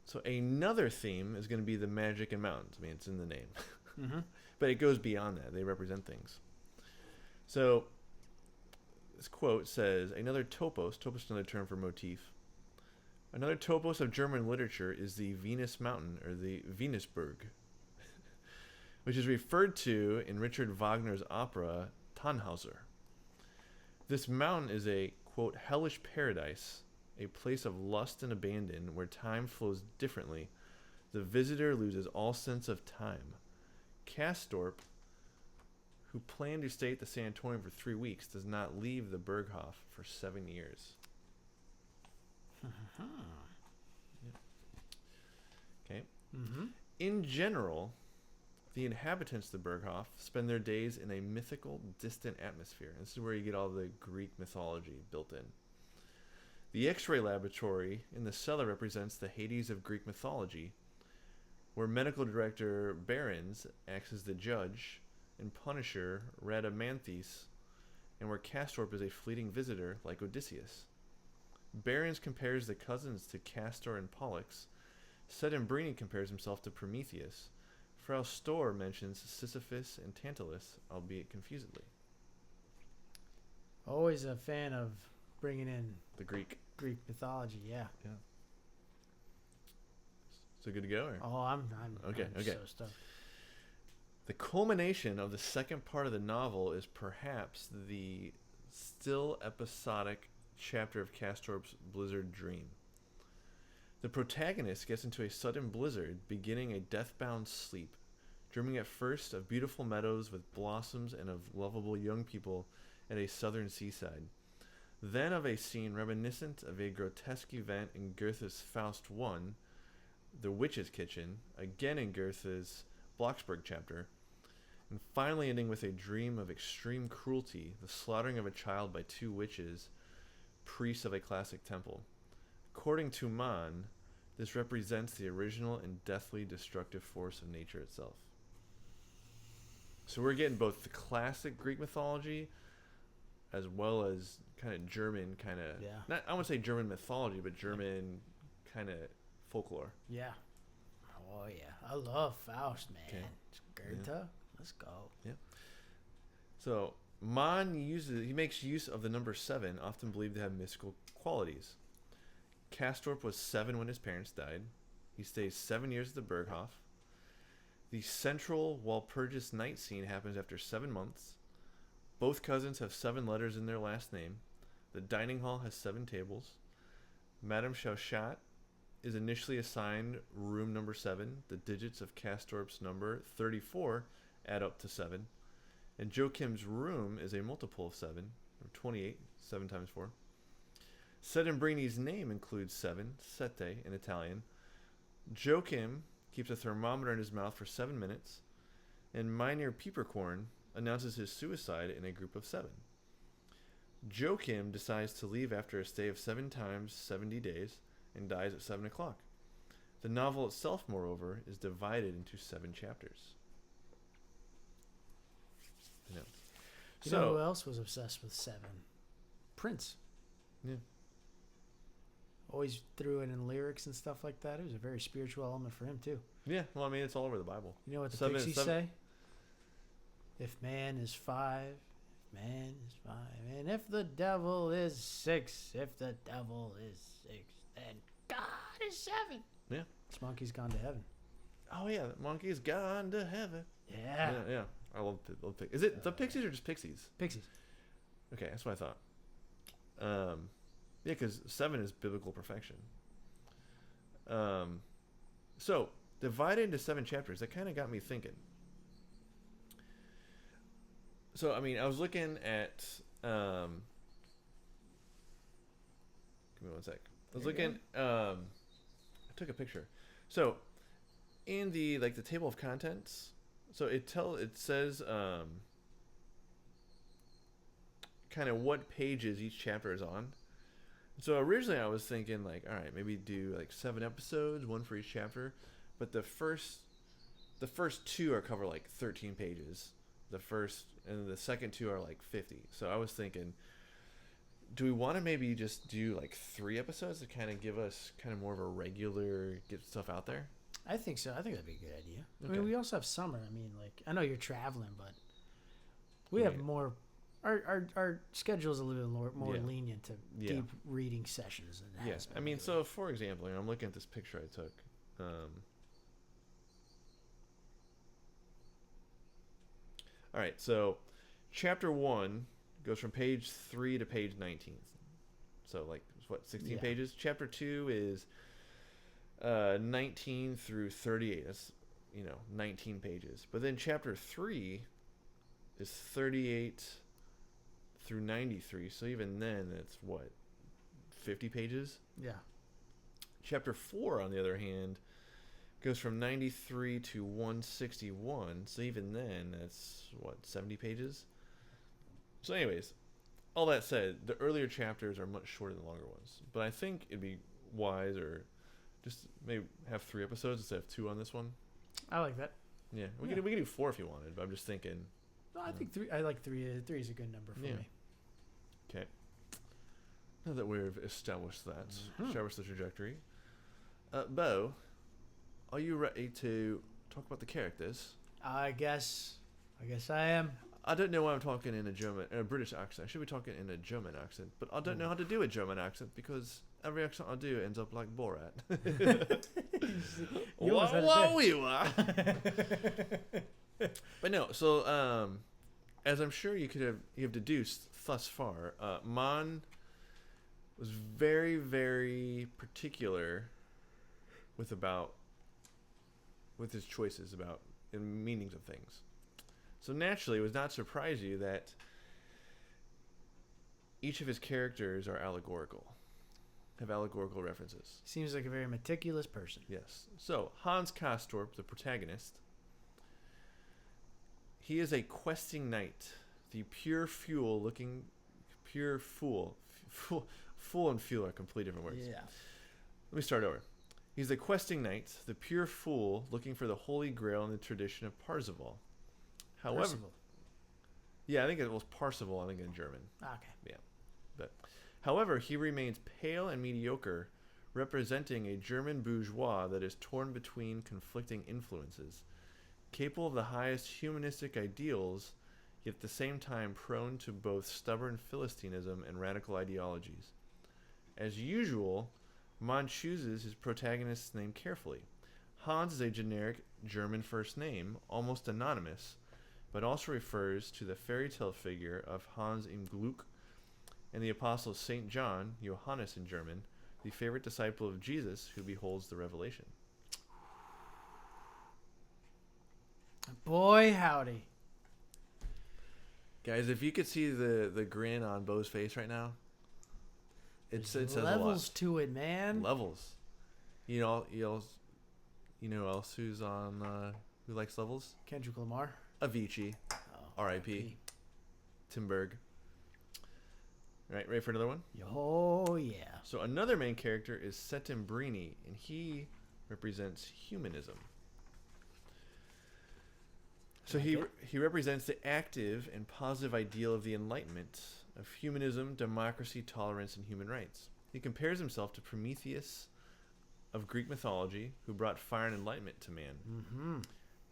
So another theme is going to be the magic and mountains. I mean, it's in the name, Mm-hmm. but it goes beyond that. They represent things. So this quote says, "Another topos is another term for motif. Another topos of German literature is the Venus Mountain, or the Venusberg, which is referred to in Richard Wagner's opera Tannhauser. This mountain is a, quote, hellish paradise, a place of lust and abandon where time flows differently. The visitor loses all sense of time. Castorp, who planned to stay at the sanatorium for 3 weeks, does not leave the Berghof for 7 years." Okay. Mm-hmm. In general, the inhabitants of the Berghof spend their days in a mythical, distant atmosphere. This is where you get all the Greek mythology built in. The X-ray laboratory in the cellar represents the Hades of Greek mythology. where medical director Behrens acts as the judge, and Punisher Rhadamanthus, and where Castorp is a fleeting visitor like Odysseus. Behrens compares the cousins to Castor and Pollux. Sedembrini compares himself to Prometheus. Frau Storr mentions Sisyphus and Tantalus, albeit confusedly. Always a fan of bringing in The Greek mythology. Yeah. So good to go? Or? Oh, I'm Okay. so stoked. The culmination of the second part of the novel is perhaps the still episodic chapter of Castorp's blizzard dream. The protagonist gets into a sudden blizzard, beginning a death-bound sleep, dreaming at first of beautiful meadows with blossoms and of lovable young people at a southern seaside, then of a scene reminiscent of a grotesque event in Goethe's Faust I, the Witch's Kitchen, again in Goethe's Blocksberg chapter, and finally ending with a dream of extreme cruelty, the slaughtering of a child by two witches, priests of a classic temple. According to Mann, this represents the original and deathly destructive force of nature itself. So we're getting both the classic Greek mythology as well as kind of German not I wouldn't say German mythology, but German kind of folklore. Yeah. Oh yeah, I love Faust, man. Okay. Goethe, Yeah. let's go. Yeah. So Mann makes use of the number 7, often believed to have mystical qualities. Castorp was 7 when his parents died. He stays 7 years at the Berghof. The central Walpurgis night scene happens after 7 months. Both cousins have 7 letters in their last name. The dining hall has 7 tables. Madame Chauchat is initially assigned room number 7. The digits of Castorp's number 34 add up to 7. And Joachim's room is a multiple of 7, or 28, 7 times 4. Sedembrini's name includes 7, sette in Italian. Joachim keeps a thermometer in his mouth for 7 minutes. And Mynheer Pieperkorn announces his suicide in a group of 7. Joachim decides to leave after a stay of 7 times 70 days and dies at 7 o'clock. The novel itself, moreover, is divided into 7 chapters. You know who else was obsessed with 7? Prince. Yeah. Always threw it in lyrics and stuff like that. It was a very spiritual element for him too. Yeah, well, I mean, it's all over the Bible. You know what the Pixies say? If man is 5, if man is 5, and if the devil is 6, if the devil is 6, then God is 7. Yeah. This monkey's gone to heaven. Oh yeah, the monkey's gone to heaven. Yeah. Yeah. I love Pixies. Is it the Pixies or just Pixies? Pixies. Okay, that's what I thought. Yeah, because 7 is biblical perfection. So divided into 7 chapters, that kind of got me thinking. So I mean, I was looking at. Give me one sec. I was looking. I took a picture. So in the table of contents, so it says kind of what pages each chapter is on. So originally I was thinking all right, maybe do 7 episodes, 1 for each chapter, but the first 2 are cover 13 pages. The first and the second 2 are 50. So I was thinking, do we want to maybe just do 3 episodes to kind of give us kind of more of a regular get stuff out there? I think so. I think that'd be a good idea. Okay. I mean, we also have summer. I mean, I know you're traveling, but we have more. Our schedule is a little more lenient to deep reading sessions. Than Yes, I mean, so for example, I'm looking at this picture I took. All right, so chapter 1 goes from page 3 to page 19. So 16 pages. Chapter 2 is 19 through 38. That's 19 pages. But then chapter 3 is 38 through 93. So even then, it's 50 pages? Yeah. Chapter 4, on the other hand, goes from 93 to 161. So even then, that's 70 pages? So anyways, all that said, the earlier chapters are much shorter than the longer ones. But I think it'd be wise or just maybe have 3 episodes instead of 2 on this one. I like that. Yeah, we could do 4 if you wanted, but I'm just thinking. No, I think 3. I like 3. 3 is a good number for me. Okay. Now that we've established that, established the trajectory, Bo, are you ready to talk about the characters? I guess I am. I don't know why I'm talking in a British accent. I should be talking in a German accent, but I don't know how to do a German accent because every accent I do ends up like Borat. Whoa, you are. But no, so as I'm sure you have deduced thus far, Mon was very, very particular with his choices about and meanings of things. So naturally, it would not surprise you that each of his characters are allegorical, have allegorical references. Seems like a very meticulous person. Yes. So Hans Castorp, the protagonist, he is a questing knight, the pure fool and fuel are complete different words. Yeah. Let me start over. He's the questing knight, the pure fool looking for the Holy Grail in the tradition of Parzival. However, Percival. Yeah, I think it was Parzival, I think in German. Okay. Yeah. But however, he remains pale and mediocre, representing a German bourgeois that is torn between conflicting influences, capable of the highest humanistic ideals, yet at the same time prone to both stubborn Philistinism and radical ideologies. As usual, Mon chooses his protagonist's name carefully. Hans is a generic German first name, almost anonymous, but also refers to the fairy tale figure of Hans im Glück and the apostle St. John, Johannes in German, the favorite disciple of Jesus who beholds the revelation. Boy, howdy. Guys, if you could see the grin on Bo's face right now, it says a lot. Levels to it, man. Levels. You know who else who's on who likes levels? Kendrick Lamar. Avicii. Oh, R.I.P. Tim Berg. Right, ready for another one? Oh, yeah. So another main character is Settembrini, and he represents humanism. So he represents the active and positive ideal of the Enlightenment, of humanism, democracy, tolerance, and human rights. He compares himself to Prometheus of Greek mythology, who brought fire and enlightenment to man. Mm-hmm.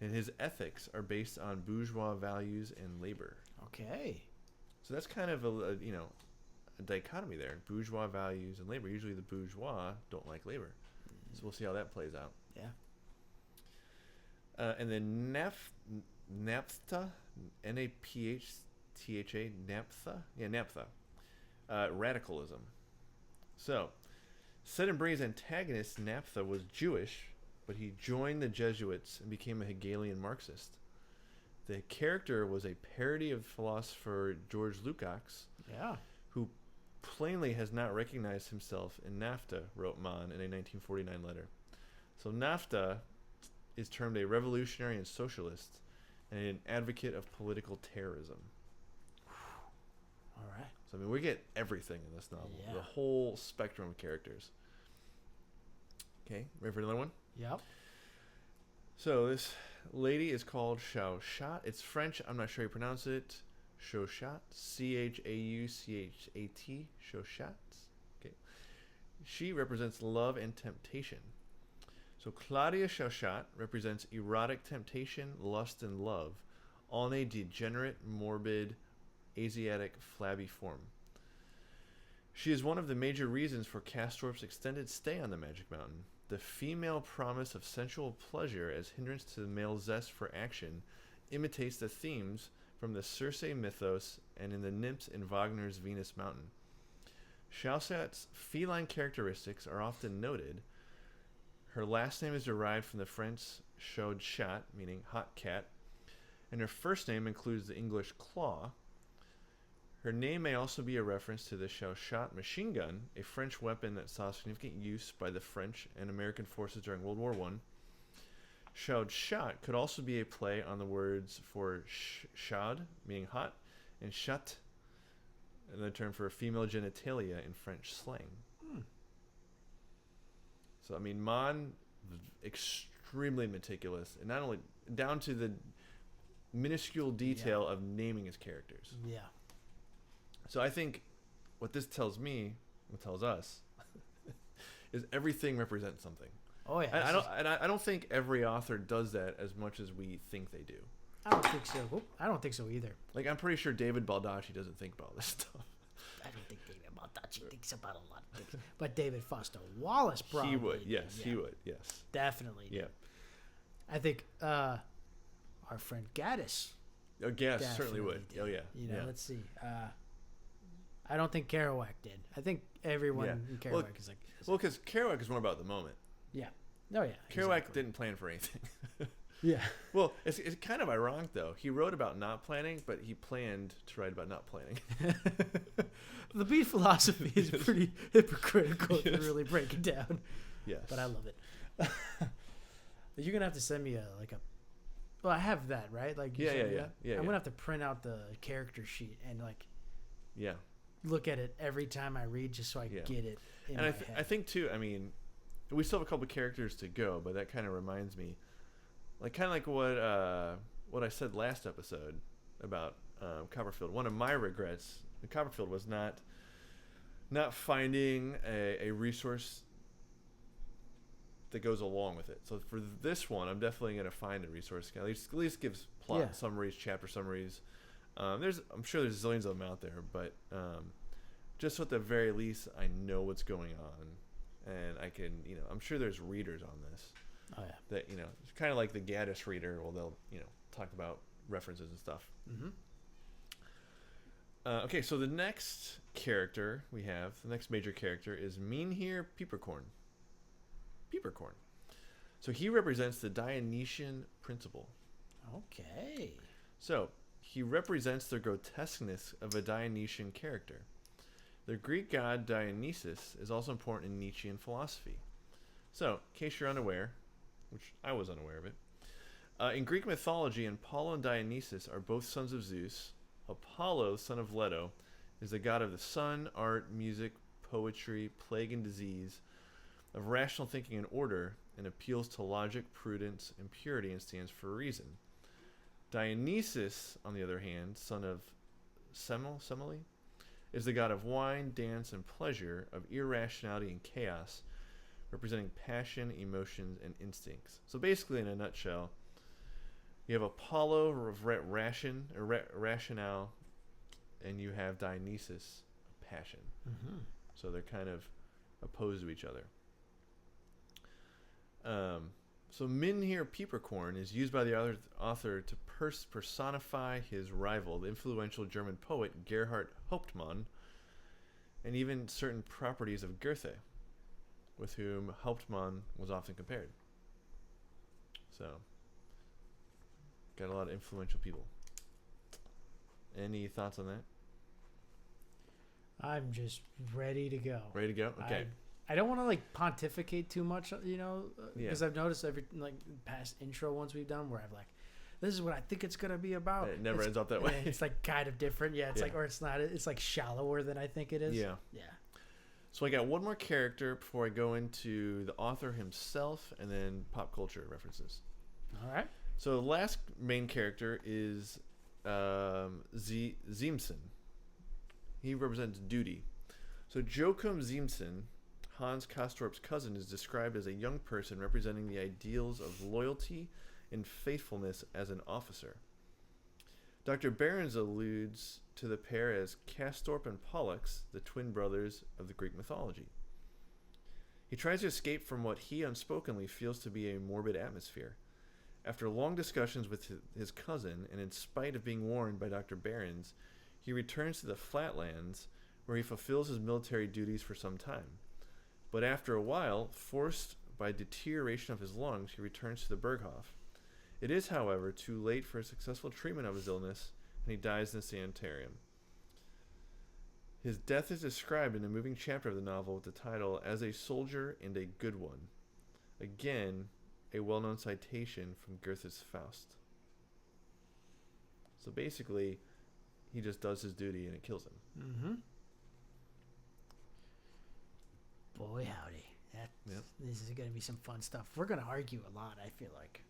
And his ethics are based on bourgeois values and labor. Okay. So that's kind of a dichotomy there. Bourgeois values and labor. Usually the bourgeois don't like labor. So we'll see how that plays out. Yeah. And then naphtha, N-A-P-H-T-H-A, naphtha? Yeah, naphtha. Radicalism. So, Settembrini antagonist, Naphtha, was Jewish, but he joined the Jesuits and became a Hegelian Marxist. The character was a parody of philosopher George Lukács, who plainly has not recognized himself in NAFTA, wrote Mon in a 1949 letter. So NAFTA is termed a revolutionary and socialist and an advocate of political terrorism. All right. So, I mean, we get everything in this novel. Yeah. The whole spectrum of characters. Okay, ready for another one? Yep. So, this lady is called Chauchat. It's French. I'm not sure how you pronounce it. Chauchat. C-H-A-U-C-H-A-T. Chauchat. Okay. She represents love and temptation. So, Claudia Chauchat represents erotic temptation, lust, and love, all in a degenerate, morbid, Asiatic, flabby form. She is one of the major reasons for Castorp's extended stay on the Magic Mountain. The female promise of sensual pleasure as hindrance to the male zest for action imitates the themes from the Circe mythos and in the nymphs in Wagner's Venus Mountain. Chauchat's feline characteristics are often noted. Her last name is derived from the French chaud chat, meaning hot cat, and her first name includes the English claw. Her name may also be a reference to the Chauchat machine gun, a French weapon that saw significant use by the French and American forces during World War I. Chauchat could also be a play on the words for chaud, meaning hot, and chat, another term for female genitalia in French slang. So, I mean, Mon was extremely meticulous, and not only down to the minuscule detail of naming his characters. Yeah. So I think what this tells me, what tells us, is everything represents something. Oh yeah. I don't think every author does that as much as we think they do. I don't think so. I don't think so either. Like, I'm pretty sure David Baldacci doesn't think about this stuff. I don't think David Baldacci thinks about a lot of things, but David Foster Wallace probably. He would, yes, did, he would, yes, definitely. yeah. I think our friend Gaddis. Oh, yes, certainly would. Did. Oh yeah. You know, let's see. I don't think Kerouac did. I think everyone in Kerouac is like. Well, because Kerouac is more about the moment. Yeah. Oh yeah. Kerouac exactly. didn't plan for anything. Yeah. Well, it's kind of ironic though. He wrote about not planning, but he planned to write about not planning. The beat philosophy is pretty hypocritical if you really break it down. Yes. But I love it. You're gonna have to send me a. Well, I have that, right? Like you sent me that? I'm gonna have to print out the character sheet and look at it every time I read just so I get it in my head. I think too, I mean, we still have a couple characters to go, but that kind of reminds me, kind of like what I said last episode about Copperfield. One of my regrets in Copperfield was not finding a resource that goes along with it. So for this one, I'm definitely going to find a resource. At least gives plot summaries, chapter summaries. I'm sure there's zillions of them out there, but just at the very least, I know what's going on, and I can, I'm sure there's readers on this. Oh yeah. That it's kind of like the Gaddis reader. Well, they'll talk about references and stuff. Mm-hmm. Okay, so the next character we have, the next major character is Mynheer Peepercorn. Peepercorn. So he represents the Dionysian principle. Okay. So he represents the grotesqueness of a Dionysian character. The Greek god Dionysus is also important in Nietzschean philosophy. So, in case you're unaware, which I was unaware of it, in Greek mythology, Apollo and Dionysus are both sons of Zeus. Apollo, son of Leto, is the god of the sun, art, music, poetry, plague and disease, of rational thinking and order, and appeals to logic, prudence, and purity, and stands for reason. Dionysus, on the other hand, son of Semele, is the god of wine, dance, and pleasure, of irrationality and chaos, representing passion, emotions, and instincts. So basically, in a nutshell, you have Apollo of rationale, and you have Dionysus of passion. Mm-hmm. So they're kind of opposed to each other. So Mynheer Peepercorn is used by the author to personify his rival, the influential German poet Gerhard Hauptmann, and even certain properties of Goethe, with whom Hauptmann was often compared. So, got a lot of influential people. Any thoughts on that? I'm just ready to go. Ready to go? Okay. I don't want to pontificate too much, because Yeah. I've noticed every past intro ones we've done where I've this is what I think it's gonna be about. It never ends up that way. It's kind of different, yeah. It's or it's not. It's shallower than I think it is. Yeah. Yeah. So I got one more character before I go into the author himself and then pop culture references. All right. So the last main character is Ziemsen. He represents duty. So Joachim Ziemsen, Hans Castorp's cousin, is described as a young person representing the ideals of loyalty and faithfulness as an officer. Dr. Behrens alludes to the pair as Castorp and Pollux, the twin brothers of the Greek mythology. He tries to escape from what he unspokenly feels to be a morbid atmosphere. After long discussions with his cousin, and in spite of being warned by Dr. Behrens, he returns to the flatlands, where he fulfills his military duties for some time. But after a while, forced by deterioration of his lungs, he returns to the Berghof. It is, however, too late for a successful treatment of his illness, and he dies in the sanitarium. His death is described in a moving chapter of the novel with the title As a Soldier and a Good One. Again, a well-known citation from Goethe's Faust. So basically, he just does his duty and it kills him. Mm-hmm. Boy, howdy. This is going to be some fun stuff. We're going to argue a lot, I feel like.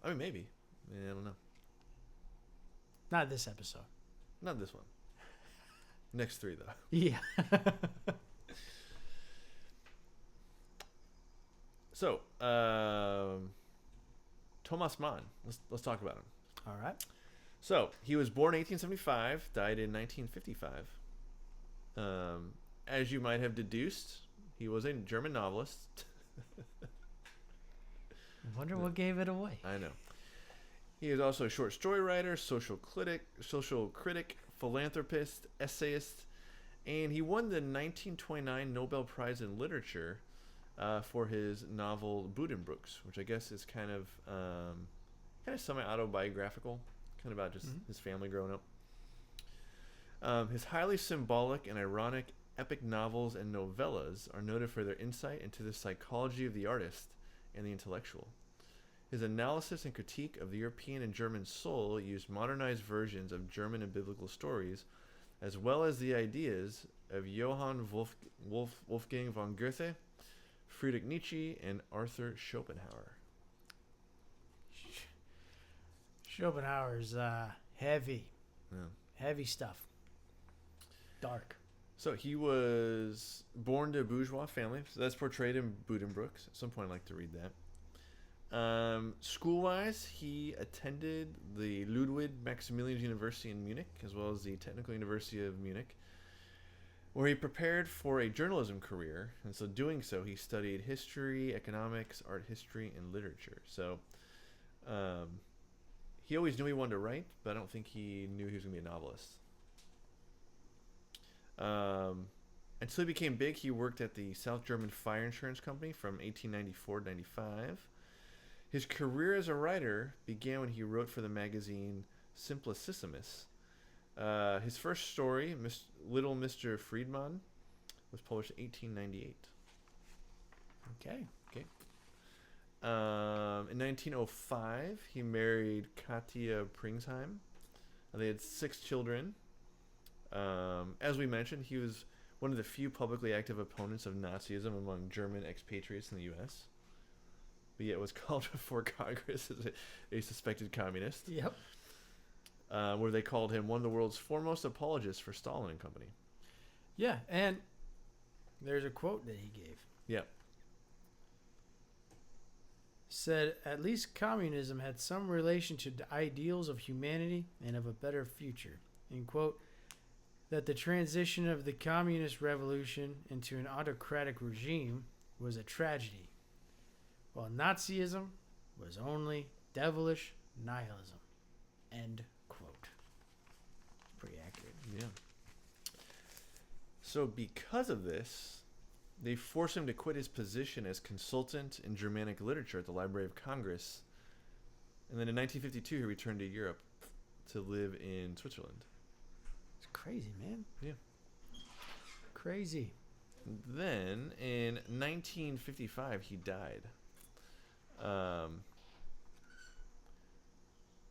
I mean, maybe. I don't know. Not this episode. Not this one. Next 3, though. Yeah. So, Thomas Mann. Let's talk about him. All right. So, he was born in 1875, died in 1955. As you might have deduced, he was a German novelist. I wonder what gave it away. I know. He is also a short story writer, social critic, philanthropist, essayist, and he won the 1929 Nobel Prize in Literature for his novel Buddenbrooks, which I guess is kind of semi-autobiographical, kind of about just his family growing up. His highly symbolic and ironic epic novels and novellas are noted for their insight into the psychology of the artist and the intellectual. His analysis and critique of the European and German soul used modernized versions of German and biblical stories, as well as the ideas of Johann Wolfgang von Goethe, Friedrich Nietzsche, and Arthur Schopenhauer. Schopenhauer's heavy. Yeah. Heavy stuff. Dark. So he was born to a bourgeois family. So that's portrayed in Buddenbrooks. At some point I'd like to read that. School-wise, he attended the Ludwig Maximilian University in Munich, as well as the Technical University of Munich, where he prepared for a journalism career. And so doing so, he studied history, economics, art history, and literature. So he always knew he wanted to write, but I don't think he knew he was going to be a novelist. Until he became big, he worked at the South German Fire Insurance Company from 1894 to 95. His career as a writer began when he wrote for the magazine Simplicissimus. His first story, Little Mr. Friedman, was published in 1898. Okay. In 1905, he married Katia Pringsheim. They had 6 children. As we mentioned, he was one of the few publicly active opponents of Nazism among German expatriates in the U.S., but yet was called before Congress as a suspected communist. Yep. Where they called him one of the world's foremost apologists for Stalin and company. Yeah, and there's a quote that he gave. Yeah. Said, at least communism had some relation to the ideals of humanity and of a better future. End quote. That the transition of the communist revolution into an autocratic regime was a tragedy, while Nazism was only devilish nihilism. End quote. Pretty accurate. Yeah. So because of this, they forced him to quit his position as consultant in Germanic literature at the Library of Congress. And then in 1952, he returned to Europe to live in Switzerland. It's crazy, man. Yeah. Crazy. Then in 1955, he died.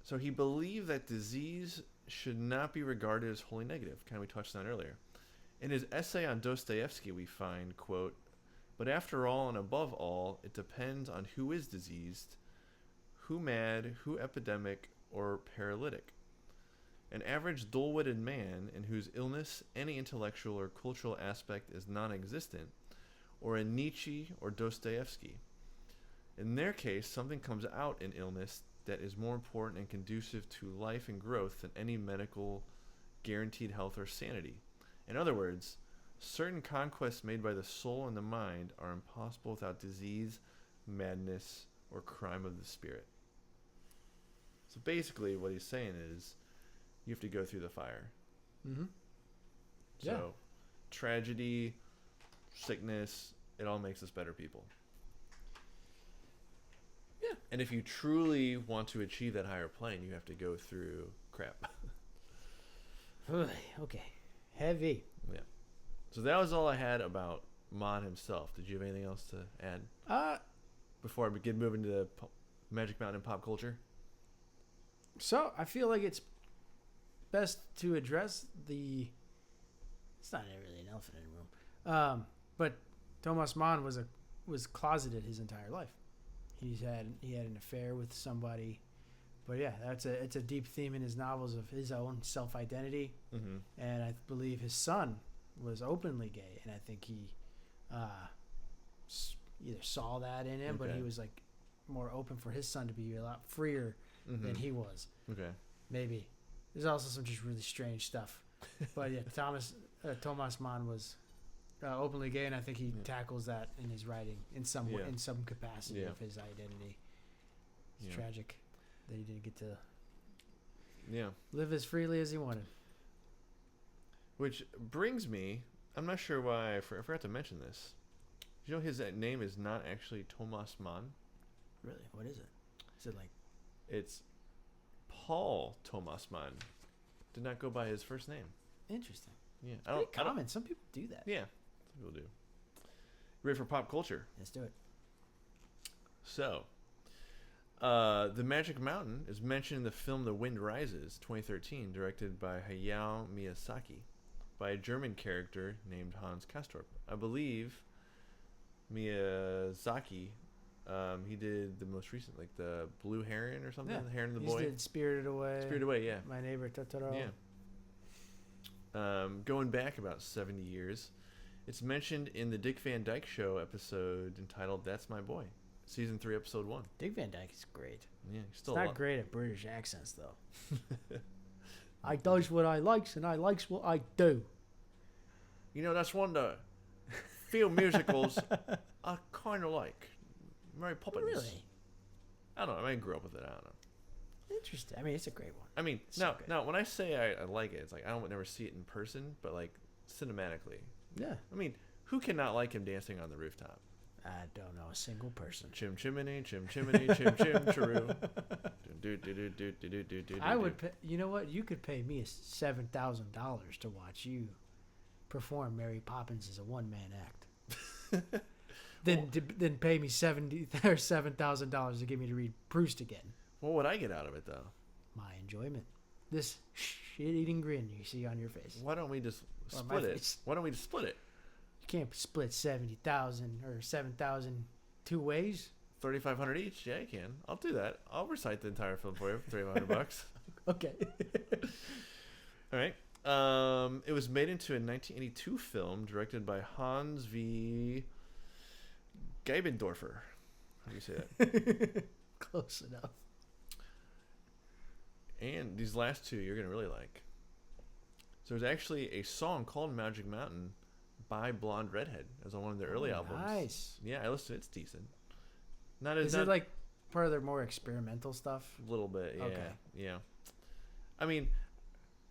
So he believed that disease should not be regarded as wholly negative, kind of we touched on earlier. In his essay on Dostoevsky, we find, quote, "But after all and above all, it depends on who is diseased, who mad, who epidemic, or paralytic. An average dull-witted man in whose illness any intellectual or cultural aspect is non-existent, or a Nietzsche or Dostoevsky. In their case, something comes out in illness that is more important and conducive to life and growth than any medical guaranteed health or sanity. In other words, certain conquests made by the soul and the mind are impossible without disease, madness, or crime of the spirit." So basically what he's saying is you have to go through the fire. Mm-hmm. So Yeah. tragedy, sickness, it all makes us better people. Yeah. And if you truly want to achieve that higher plane, you have to go through crap. Okay. Heavy. Yeah. So that was all I had about Mon himself. Did you have anything else to add before I begin moving to the Magic Mountain and pop culture? So I feel like it's best to address the. It's not really an elephant in the room, but Thomas Mann was a was closeted his entire life. He had an affair with somebody, but yeah, it's a deep theme in his novels of his own self identity, and I believe his son was openly gay, and I think he either saw that in him, but he was like more open for his son to be a lot freer than he was. Okay, maybe there's also some just really strange stuff, but yeah, Thomas Mann was openly gay, and I think he tackles that in his writing in some way, in some capacity of his identity. It's tragic that he didn't get to live as freely as he wanted. Which brings me, I'm not sure why I forgot to mention this. You know his name is not actually Thomas Mann. Really? What is it? Is it like? It's Paul Thomas Mann. Did not go by his first name. Interesting. Yeah, Pretty common. Some people do that. Yeah, some people do. Ready for pop culture? Let's do it. So, The Magic Mountain is mentioned in the film The Wind Rises, 2013, directed by Hayao Miyazaki, by a German character named Hans Castorp. I believe Miyazaki, he did the most recent, like the Blue Heron or something. The Heron and the Boy. He did Spirited Away. Spirited Away, yeah. My Neighbor Totoro. Yeah. Going back about 70 years, it's mentioned in the Dick Van Dyke Show episode entitled "That's My Boy," season 3, episode 1. Dick Van Dyke is great. Yeah, he's still not great at British accents though. I does what I likes and I likes what I do. You know, that's one of the few musicals I kind of like. Mary Poppins. Really? I don't know. I grew up with it. I don't know. Interesting. I mean, it's a great one. I mean, now when I say I like it, it's like I don't never see it in person, but like cinematically. Yeah. I mean, who cannot like him dancing on the rooftop? I don't know a single person. Chim chimney, chim chimney, chim chim chiroo. I would pay, you know what? You could pay me $7,000 to watch you perform Mary Poppins as a one-man act. Then pay me $7,000 to get me to read Proust again. What would I get out of it though? My enjoyment. This shit-eating grin you see on your face. Why don't we just split it? Why don't we just split it? You can't split 70,000 or 7,000 two ways. 3,500 each. Yeah, you can. I'll do that. I'll recite the entire film for you for $300. Okay. All right. It was made into a 1982 film directed by Hans V. Geibendorfer. How do you say that? Close enough. And these last two you're going to really like. So there's actually a song called Magic Mountain by Blonde Redhead as on one of their early albums. Nice. Yeah, I listened. It's decent. Is it like part of their more experimental stuff? A little bit, yeah. Okay. Yeah. I mean,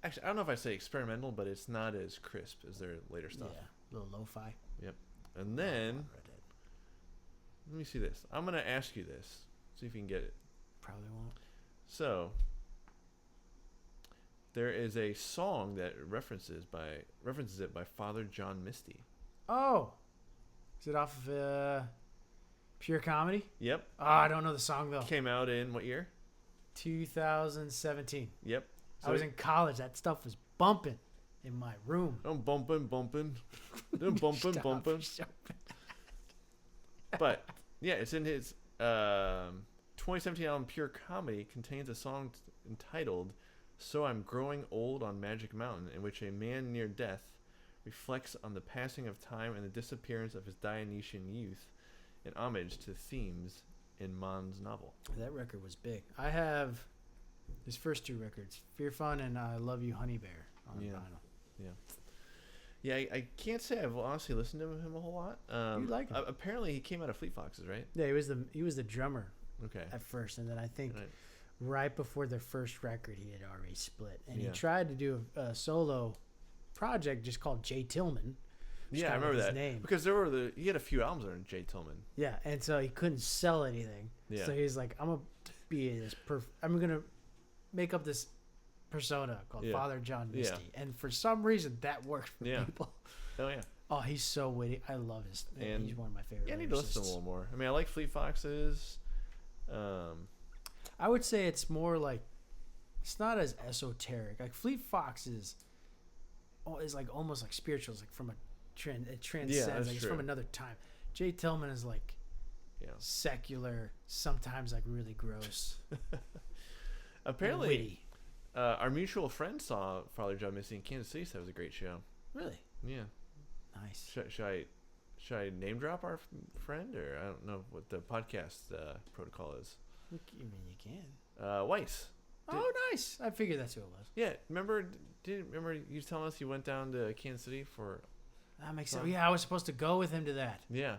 actually, I don't know if I say experimental, but it's not as crisp as their later stuff. Yeah, a little lo-fi. Yep. And then, let me see this. I'm going to ask you this. See if you can get it. Probably won't. So, there is a song that references it by Father John Misty. Oh, is it off of Pure Comedy? Yep. Oh, I don't know the song though. Came out in what year? 2017. Yep. So I was in college. That stuff was bumping in my room. I'm bumping. I'm bumping. But yeah, it's in his 2017 album Pure Comedy. Contains a song entitled "So I'm Growing Old on Magic Mountain," in which a man near death reflects on the passing of time and the disappearance of his Dionysian youth, in homage to themes in Mann's novel. That record was big. I have his first two records, Fear Fun and I Love You Honey Bear, on vinyl. Yeah, I can't say I've honestly listened to him a whole lot. You like him? Apparently he came out of Fleet Foxes, right? Yeah, he was the drummer Okay. at first, and then I think right before their first record he had already split. And he Yeah. tried to do a solo project just called Jay Tillman. Yeah, I remember that. Name. Because he had a few albums under Jay Tillman. Yeah, and so he couldn't sell anything. Yeah. So he's like, I'm gonna make up this persona called Father John Misty. Yeah. And for some reason that worked for people. Oh yeah. Oh, he's so witty. I love his. And he's one of my favorite. Yeah, I need to listen to a little more. I mean, I like Fleet Foxes. I would say it's more like, it's not as esoteric. Like Fleet Foxes is like almost like spiritual. It's like from it transcends. Yeah, like it's from another time. Jay Tillman is like Yeah. secular, sometimes like really gross. Apparently, witty. Our mutual friend saw Father John Misty in Kansas City. So that was a great show. Really Yeah. nice. Should I name drop our friend, or I don't know what the podcast protocol is? You mean you can? Weiss. Oh, nice. I figured that's who it was. Yeah. Remember you telling us you went down to Kansas City for? That makes sense. Yeah, I was supposed to go with him to that. Yeah.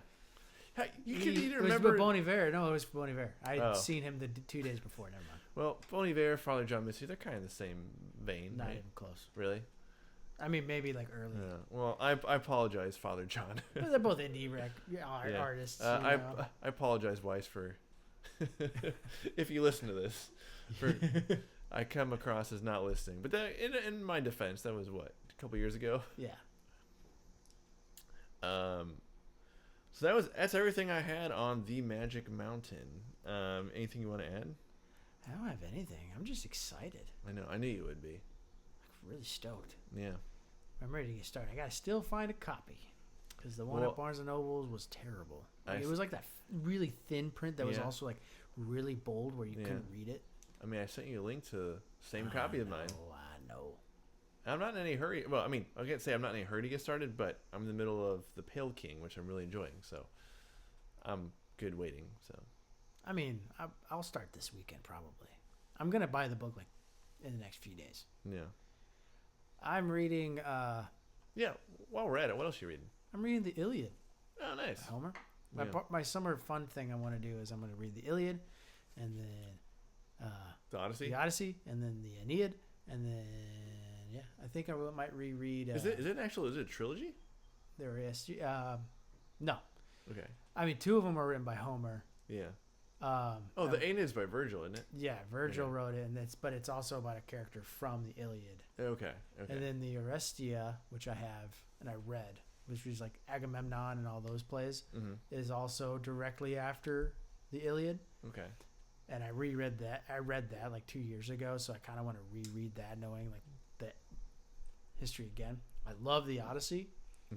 You It can was either remember with Bon Iver. No, it was Bon Iver. I had Oh. seen him the 2 days before. Never mind. Well, Bon Iver, Father John Misty, they're kind of the same vein, Not right? even close. Really? I mean, maybe like early. Yeah. Well, I apologize, Father John. But they're both indie artists. You know? I apologize, Weiss, for if you listen to this. For I come across as not listening, but that, in my defense, that was what, a couple years ago. Yeah. So that's everything I had on the Magic Mountain. Anything you want to add? I don't have anything. I'm just excited. I know. I knew you would be. Like, really stoked. Yeah. I'm ready to get started. I gotta still find a copy because the one at Barnes and Nobles was terrible. Like, it was like that really thin print that was also like really bold where you couldn't read it. I mean, I sent you a link to the same copy of mine. I know. I'm not in any hurry. Well, I mean, I can't say I'm not in any hurry to get started, but I'm in the middle of the Pale King, which I'm really enjoying. So I'm good waiting. So I mean, I'll start this weekend probably. I'm gonna buy the book like in the next few days. yeah. I'm reading. Yeah. While we're at it, what else are you reading? I'm reading the Iliad. Oh, nice. By Homer. Yeah. My summer fun thing I want to do is I'm going to read the Iliad, and then The Odyssey. the Odyssey, and then the Aeneid, and then I think I might reread. Is it a trilogy? The Orestes. No, Okay. I mean 2 of them are written by Homer. Yeah. The Aeneid is by Virgil, isn't it? Yeah, Virgil wrote it, but it's also about a character from the Iliad. Okay. And then the Orestia, which I have and I read, which was like Agamemnon and all those plays, is also directly after the Iliad. Okay. And I reread that. I read that like 2 years ago, so I kind of want to reread that, knowing like the history again. I love the Odyssey.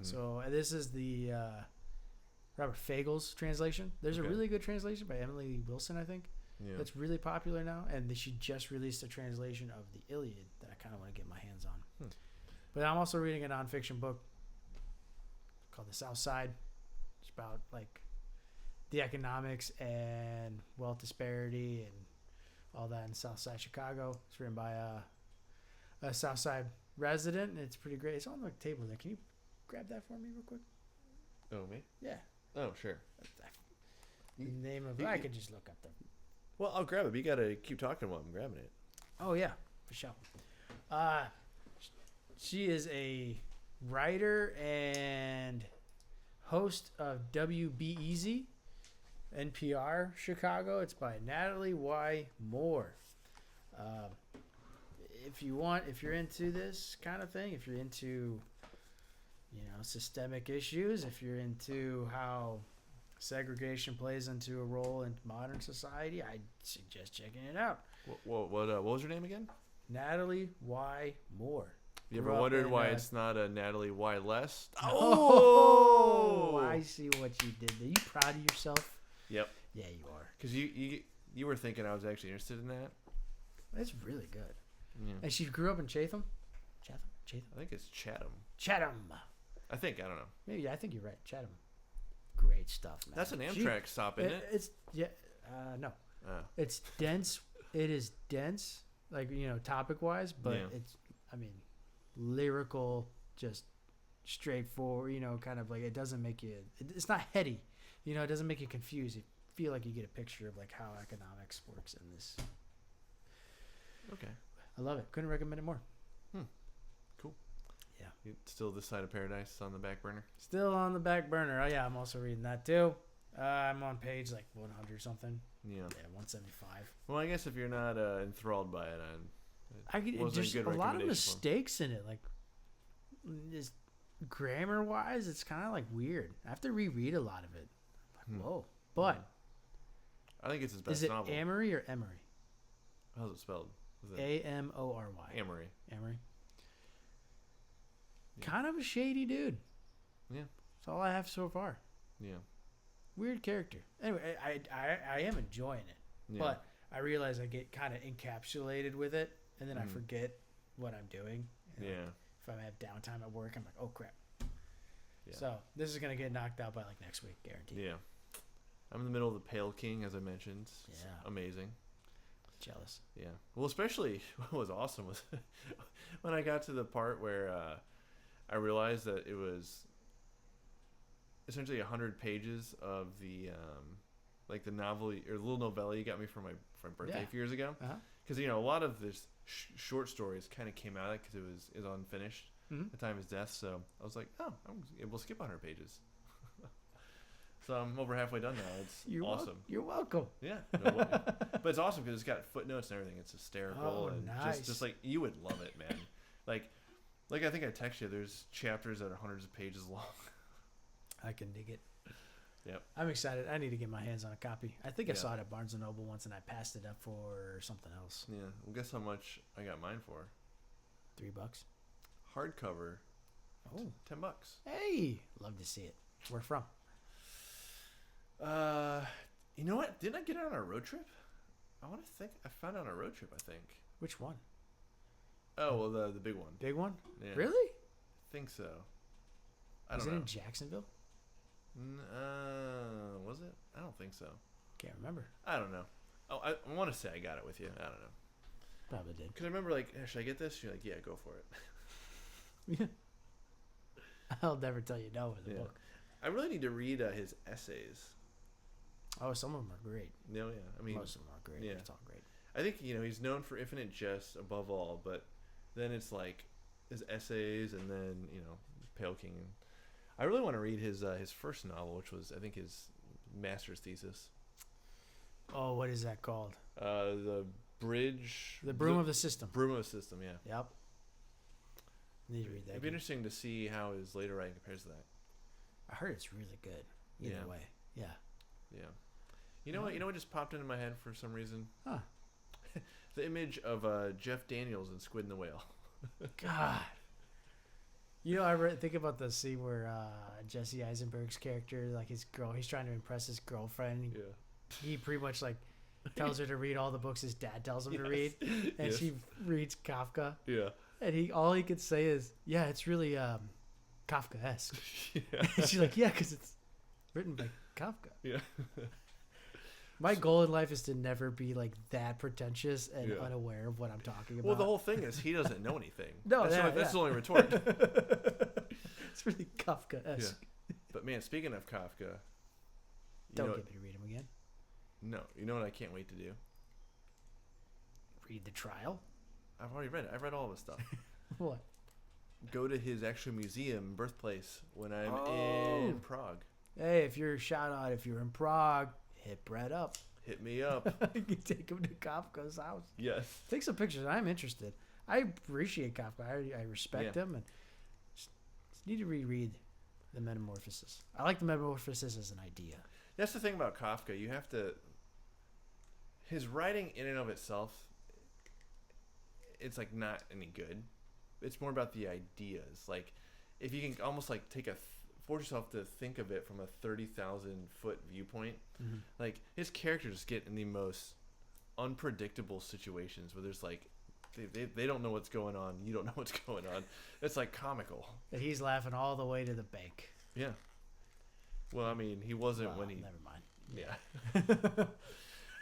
So this is the Robert Fagel's translation. There's a really good translation by Emily Wilson, I think. Yeah. That's really popular now, and she just released a translation of the Iliad that I kind of want to get my hands on. But I'm also reading a nonfiction book called The South Side. It's about like the economics and wealth disparity and all that in South Side Chicago. It's written by a South Side resident, and it's pretty great. It's on the table there. Can you grab that for me real quick? Oh, me? Yeah. Oh, sure. The name of it. I could just look up the. Well, I'll grab it. But you gotta keep talking while I'm grabbing it. Oh yeah, for sure. She is a writer and host of WB Easy, NPR Chicago. It's by Natalie Y. Moore. If you're into this kind of thing, if you're into, systemic issues, if you're into how segregation plays into a role in modern society, I suggest checking it out. What was her name again? Natalie Y. Moore. You ever wondered why it's not a Natalie Y. Less? Oh, I see what you did there. You proud of yourself? Yep. Yeah, you are. Because you were thinking I was actually interested in that. It's really good. Yeah. And she grew up in Chatham. I think it's Chatham. I don't know. Maybe, I think you're right. Chatham. Great stuff, man. That's an Amtrak stop, isn't it? No. Oh. It's dense. It is dense, like, topic wise, but it's, lyrical, just straightforward, kind of like, it doesn't make you, it's not heady, it doesn't make you confused. You feel like you get a picture of like how economics works in this. Okay. I love it. Couldn't recommend it more. Cool. Yeah. Still This Side of Paradise on the back burner? Still on the back burner. Oh yeah, I'm also reading that too. I'm on page like 100 something. Yeah. 175. Well, I guess if you're not enthralled by it, I get just a lot of mistakes in it, like just grammar wise. It's kind of like weird. I have to reread a lot of it. Like, whoa! But I think it's his best novel. Is it Amory or Emery? How's it spelled? Amory. Amory. Amory. Yeah. Kind of a shady dude. Yeah. That's all I have so far. Yeah. Weird character. Anyway, I am enjoying it, Yeah. but I realize I get kind of encapsulated with it, and then I Mhm. forget what I'm doing. And Yeah. if I have downtime at work, I'm like, oh crap. Yeah. So this is gonna get knocked out by like next week, guaranteed. Yeah. I'm in the middle of the Pale King, as I mentioned. It's Yeah. amazing. Jealous. Yeah. Well, especially what was awesome was when I got to the part where I realized that it was essentially 100 pages of the like the novel or the little novella you got me for my birthday Yeah. a few years ago. Uh-huh. Because a lot of this short stories kind of came out because it was unfinished Mm-hmm. at the time of his death. So I was like, oh, we'll skip 100 pages. So I'm over halfway done now. It's awesome. You're welcome. Yeah, no, but it's awesome because it's got footnotes and everything. It's hysterical Oh, and nice. just like you would love it, man. like I think I texted you. There's chapters that are hundreds of pages long. I can dig it. Yep. I'm excited. I need to get my hands on a copy. I think I Yeah. saw it at Barnes and Noble once, and I passed it up for something else. Yeah. Well, guess how much I got mine for? $3. Hardcover, Oh, $10. hey, love to see it. Where from? You know what? Didn't I get it on a road trip? I want to think I found it on a road trip. I think. Which one? Oh well, the big one. Big one? Yeah. Really? I think so. I Was don't it know. in Jacksonville? Was it? I don't think so. Can't remember. I don't know. Oh, I want to say I got it with you. I don't know. Probably did. Because I remember like, "Hey, should I get this? You're like, yeah, go for it. Yeah. I'll never tell you no with the Yeah. book. I really need to read his essays. Oh, some of them are great. No, yeah. I mean, Most of them are great. yeah. It's all great. I think he's known for Infinite Jest above all, but then it's like his essays, and then Pale King. And I really want to read his first novel, which was I think his master's thesis. Oh, what is that called? The Bridge. The Broom of the System. Broom of the System. Yeah. Yep. Need to read that. It'd be interesting to see how his later writing compares to that. I heard it's really good. Either Yeah. way. Yeah. Yeah. You know what? You know what just popped into my head for some reason? Huh. The image of Jeff Daniels in Squid and the Whale. God. I think about the scene where Jesse Eisenberg's character, like he's trying to impress his girlfriend. Yeah. He pretty much like tells her to read all the books his dad tells him to read, and Yes. she reads Kafka, Yeah. and all he could say is, "Yeah, it's really Kafka-esque." Yeah. And she's like, "Yeah, because it's written by Kafka." Yeah. My goal in life is to never be like that pretentious and Yeah. unaware of what I'm talking about. Well, the whole thing is he doesn't know anything. No, that's the only retort. It's really Kafka-esque. But man, speaking of Kafka, Don't get me to read him again. No, you know what I can't wait to do? Read The Trial. I've already read it. I've read all of his stuff. What? Go to his actual museum, birthplace, when I'm Oh. in Prague. Hey, if you're in Prague, hit Brett up. Hit me up. You can take him to Kafka's house. Yes. Take some pictures. I'm interested. I appreciate Kafka. I respect him, and just need to reread the Metamorphosis. I like the Metamorphosis as an idea. That's the thing about Kafka. You have to. His writing in and of itself, it's like not any good. It's more about the ideas. Like, if you can almost like force yourself to think of it from a 30,000 foot viewpoint. Mm-hmm. Like, his characters get in the most unpredictable situations where there's like they don't know what's going on, you don't know what's going on. It's like comical. And he's laughing all the way to the bank. Yeah. Well, I mean, he wasn't when he. Never mind. Yeah.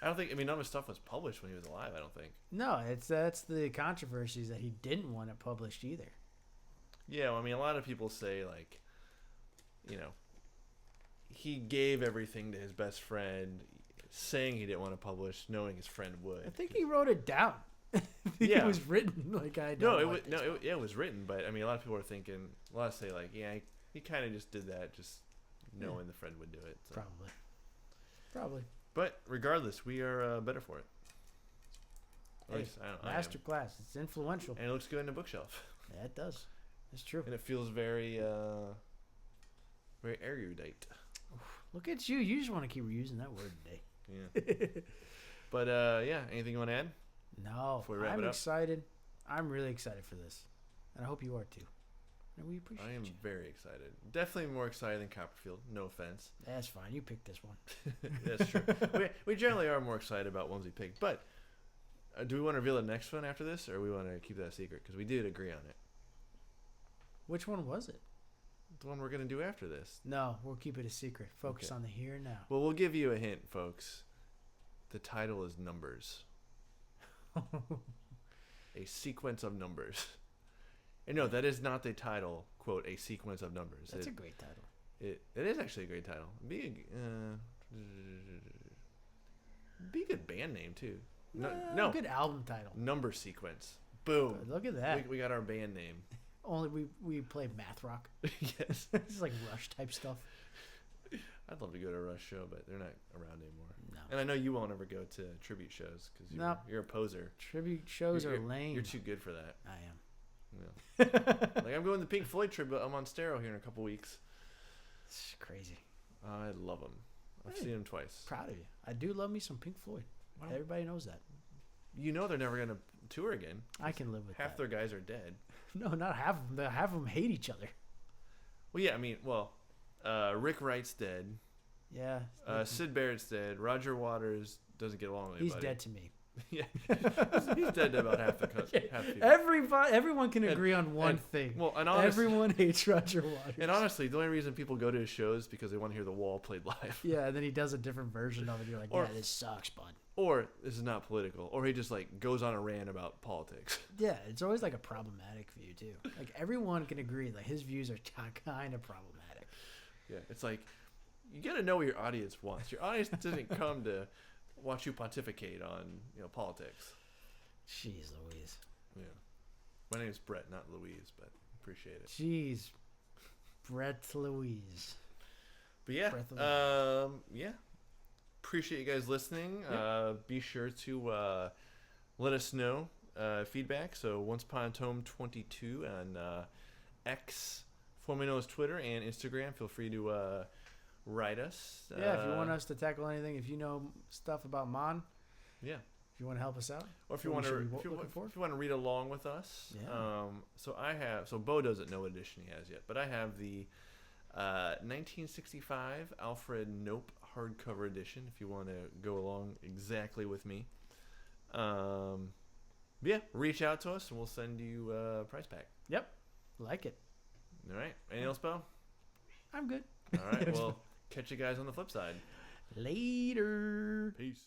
I don't think. I mean, none of his stuff was published when he was alive. I don't think. No, that's the controversies that he didn't want it published either. Yeah, well, I mean, a lot of people say like, he gave everything to his best friend, saying he didn't want to publish, knowing his friend would. I think he wrote it down. Yeah. It was written like I. No, Don't want this. it was written, but I mean, a lot of people are thinking. A lot say like, yeah, he kind of just did that, just knowing the friend would do it. So. Probably. But regardless, we are better for it. At Hey, least I am. master class. It's influential. And it looks good in the bookshelf. Yeah, it does. It's true. And it feels very, very erudite. Look at you. You just want to keep reusing that word today. Yeah. But yeah, anything you want to add? No, Before we wrap I'm it up? excited. I'm really excited for this, and I hope you are too. And we appreciate I am you. very excited. Definitely more excited than Copperfield. No offense. That's fine. You picked this one. That's true. we generally are more excited about ones we pick. But do we want to reveal the next one after this, or we want to keep that a secret? Because we did agree on it. Which one was it? The one we're going to do after this. No, we'll keep it a secret. Focus on the here and now. Well, we'll give you a hint, folks. The title is Numbers. A sequence of numbers. And no, that is not the title, quote, a sequence of numbers. That's a great title. It is actually a great title. Be a good band name, too. No. Good album title. Number Sequence. Boom. Look at that. We got our band name. Only we play math rock. Yes. It's like Rush type stuff. I'd love to go to a Rush show, but they're not around anymore. No. And I know you won't ever go to tribute shows because you're a poser. Tribute shows are lame. You're too good for that. I am. Yeah. Like I'm going to the Pink Floyd tribute. I'm on Stereo here in a couple weeks. It's crazy. I love them. I've seen them twice. Proud of you. I do love me some Pink Floyd. Wow. Everybody knows that. You know they're never going to tour again. I can live with Half that. their guys are dead. No, not half of them. Half of them hate each other. Well, yeah, I mean, Rick Wright's dead. Yeah. Sid Barrett's dead. Roger Waters doesn't get along with He's anybody. dead to me. Yeah, he's dead to about half the country. Half people. Everyone can agree on one thing. Well, and everyone hates Roger Waters. And honestly, the only reason people go to his shows is because they want to hear The Wall played live. Yeah, and then he does a different version of it. You're like, yeah, this sucks, bud. Or this is not political. Or he just like goes on a rant about politics. Yeah, it's always like a problematic view too. Like everyone can agree, like his views are kind of problematic. Yeah, it's like you got to know what your audience wants. Your audience doesn't come to watch you pontificate on politics. Jeez Louise. Yeah, my name is Brett, not Louise, but appreciate it. Jeez, Brett Louise. But yeah, yeah. Appreciate you guys listening. Yep. Be sure to let us know feedback. So Once Upon a Tome 22 on X, formerly known as Twitter, and Instagram. Feel free to write us. Yeah, if you want us to tackle anything, if you know stuff about Mon. Yeah. If you want to help us out, or if you want to read along with us. Yeah. So Bo doesn't know what edition he has yet, but I have the 1965 Alfred Nope hardcover edition. If you want to go along exactly with me, yeah, reach out to us and we'll send you a prize pack. Yep, like it. All right. Anything else, Bo? I'm good. All right. Well, catch you guys on the flip side. Later. Peace.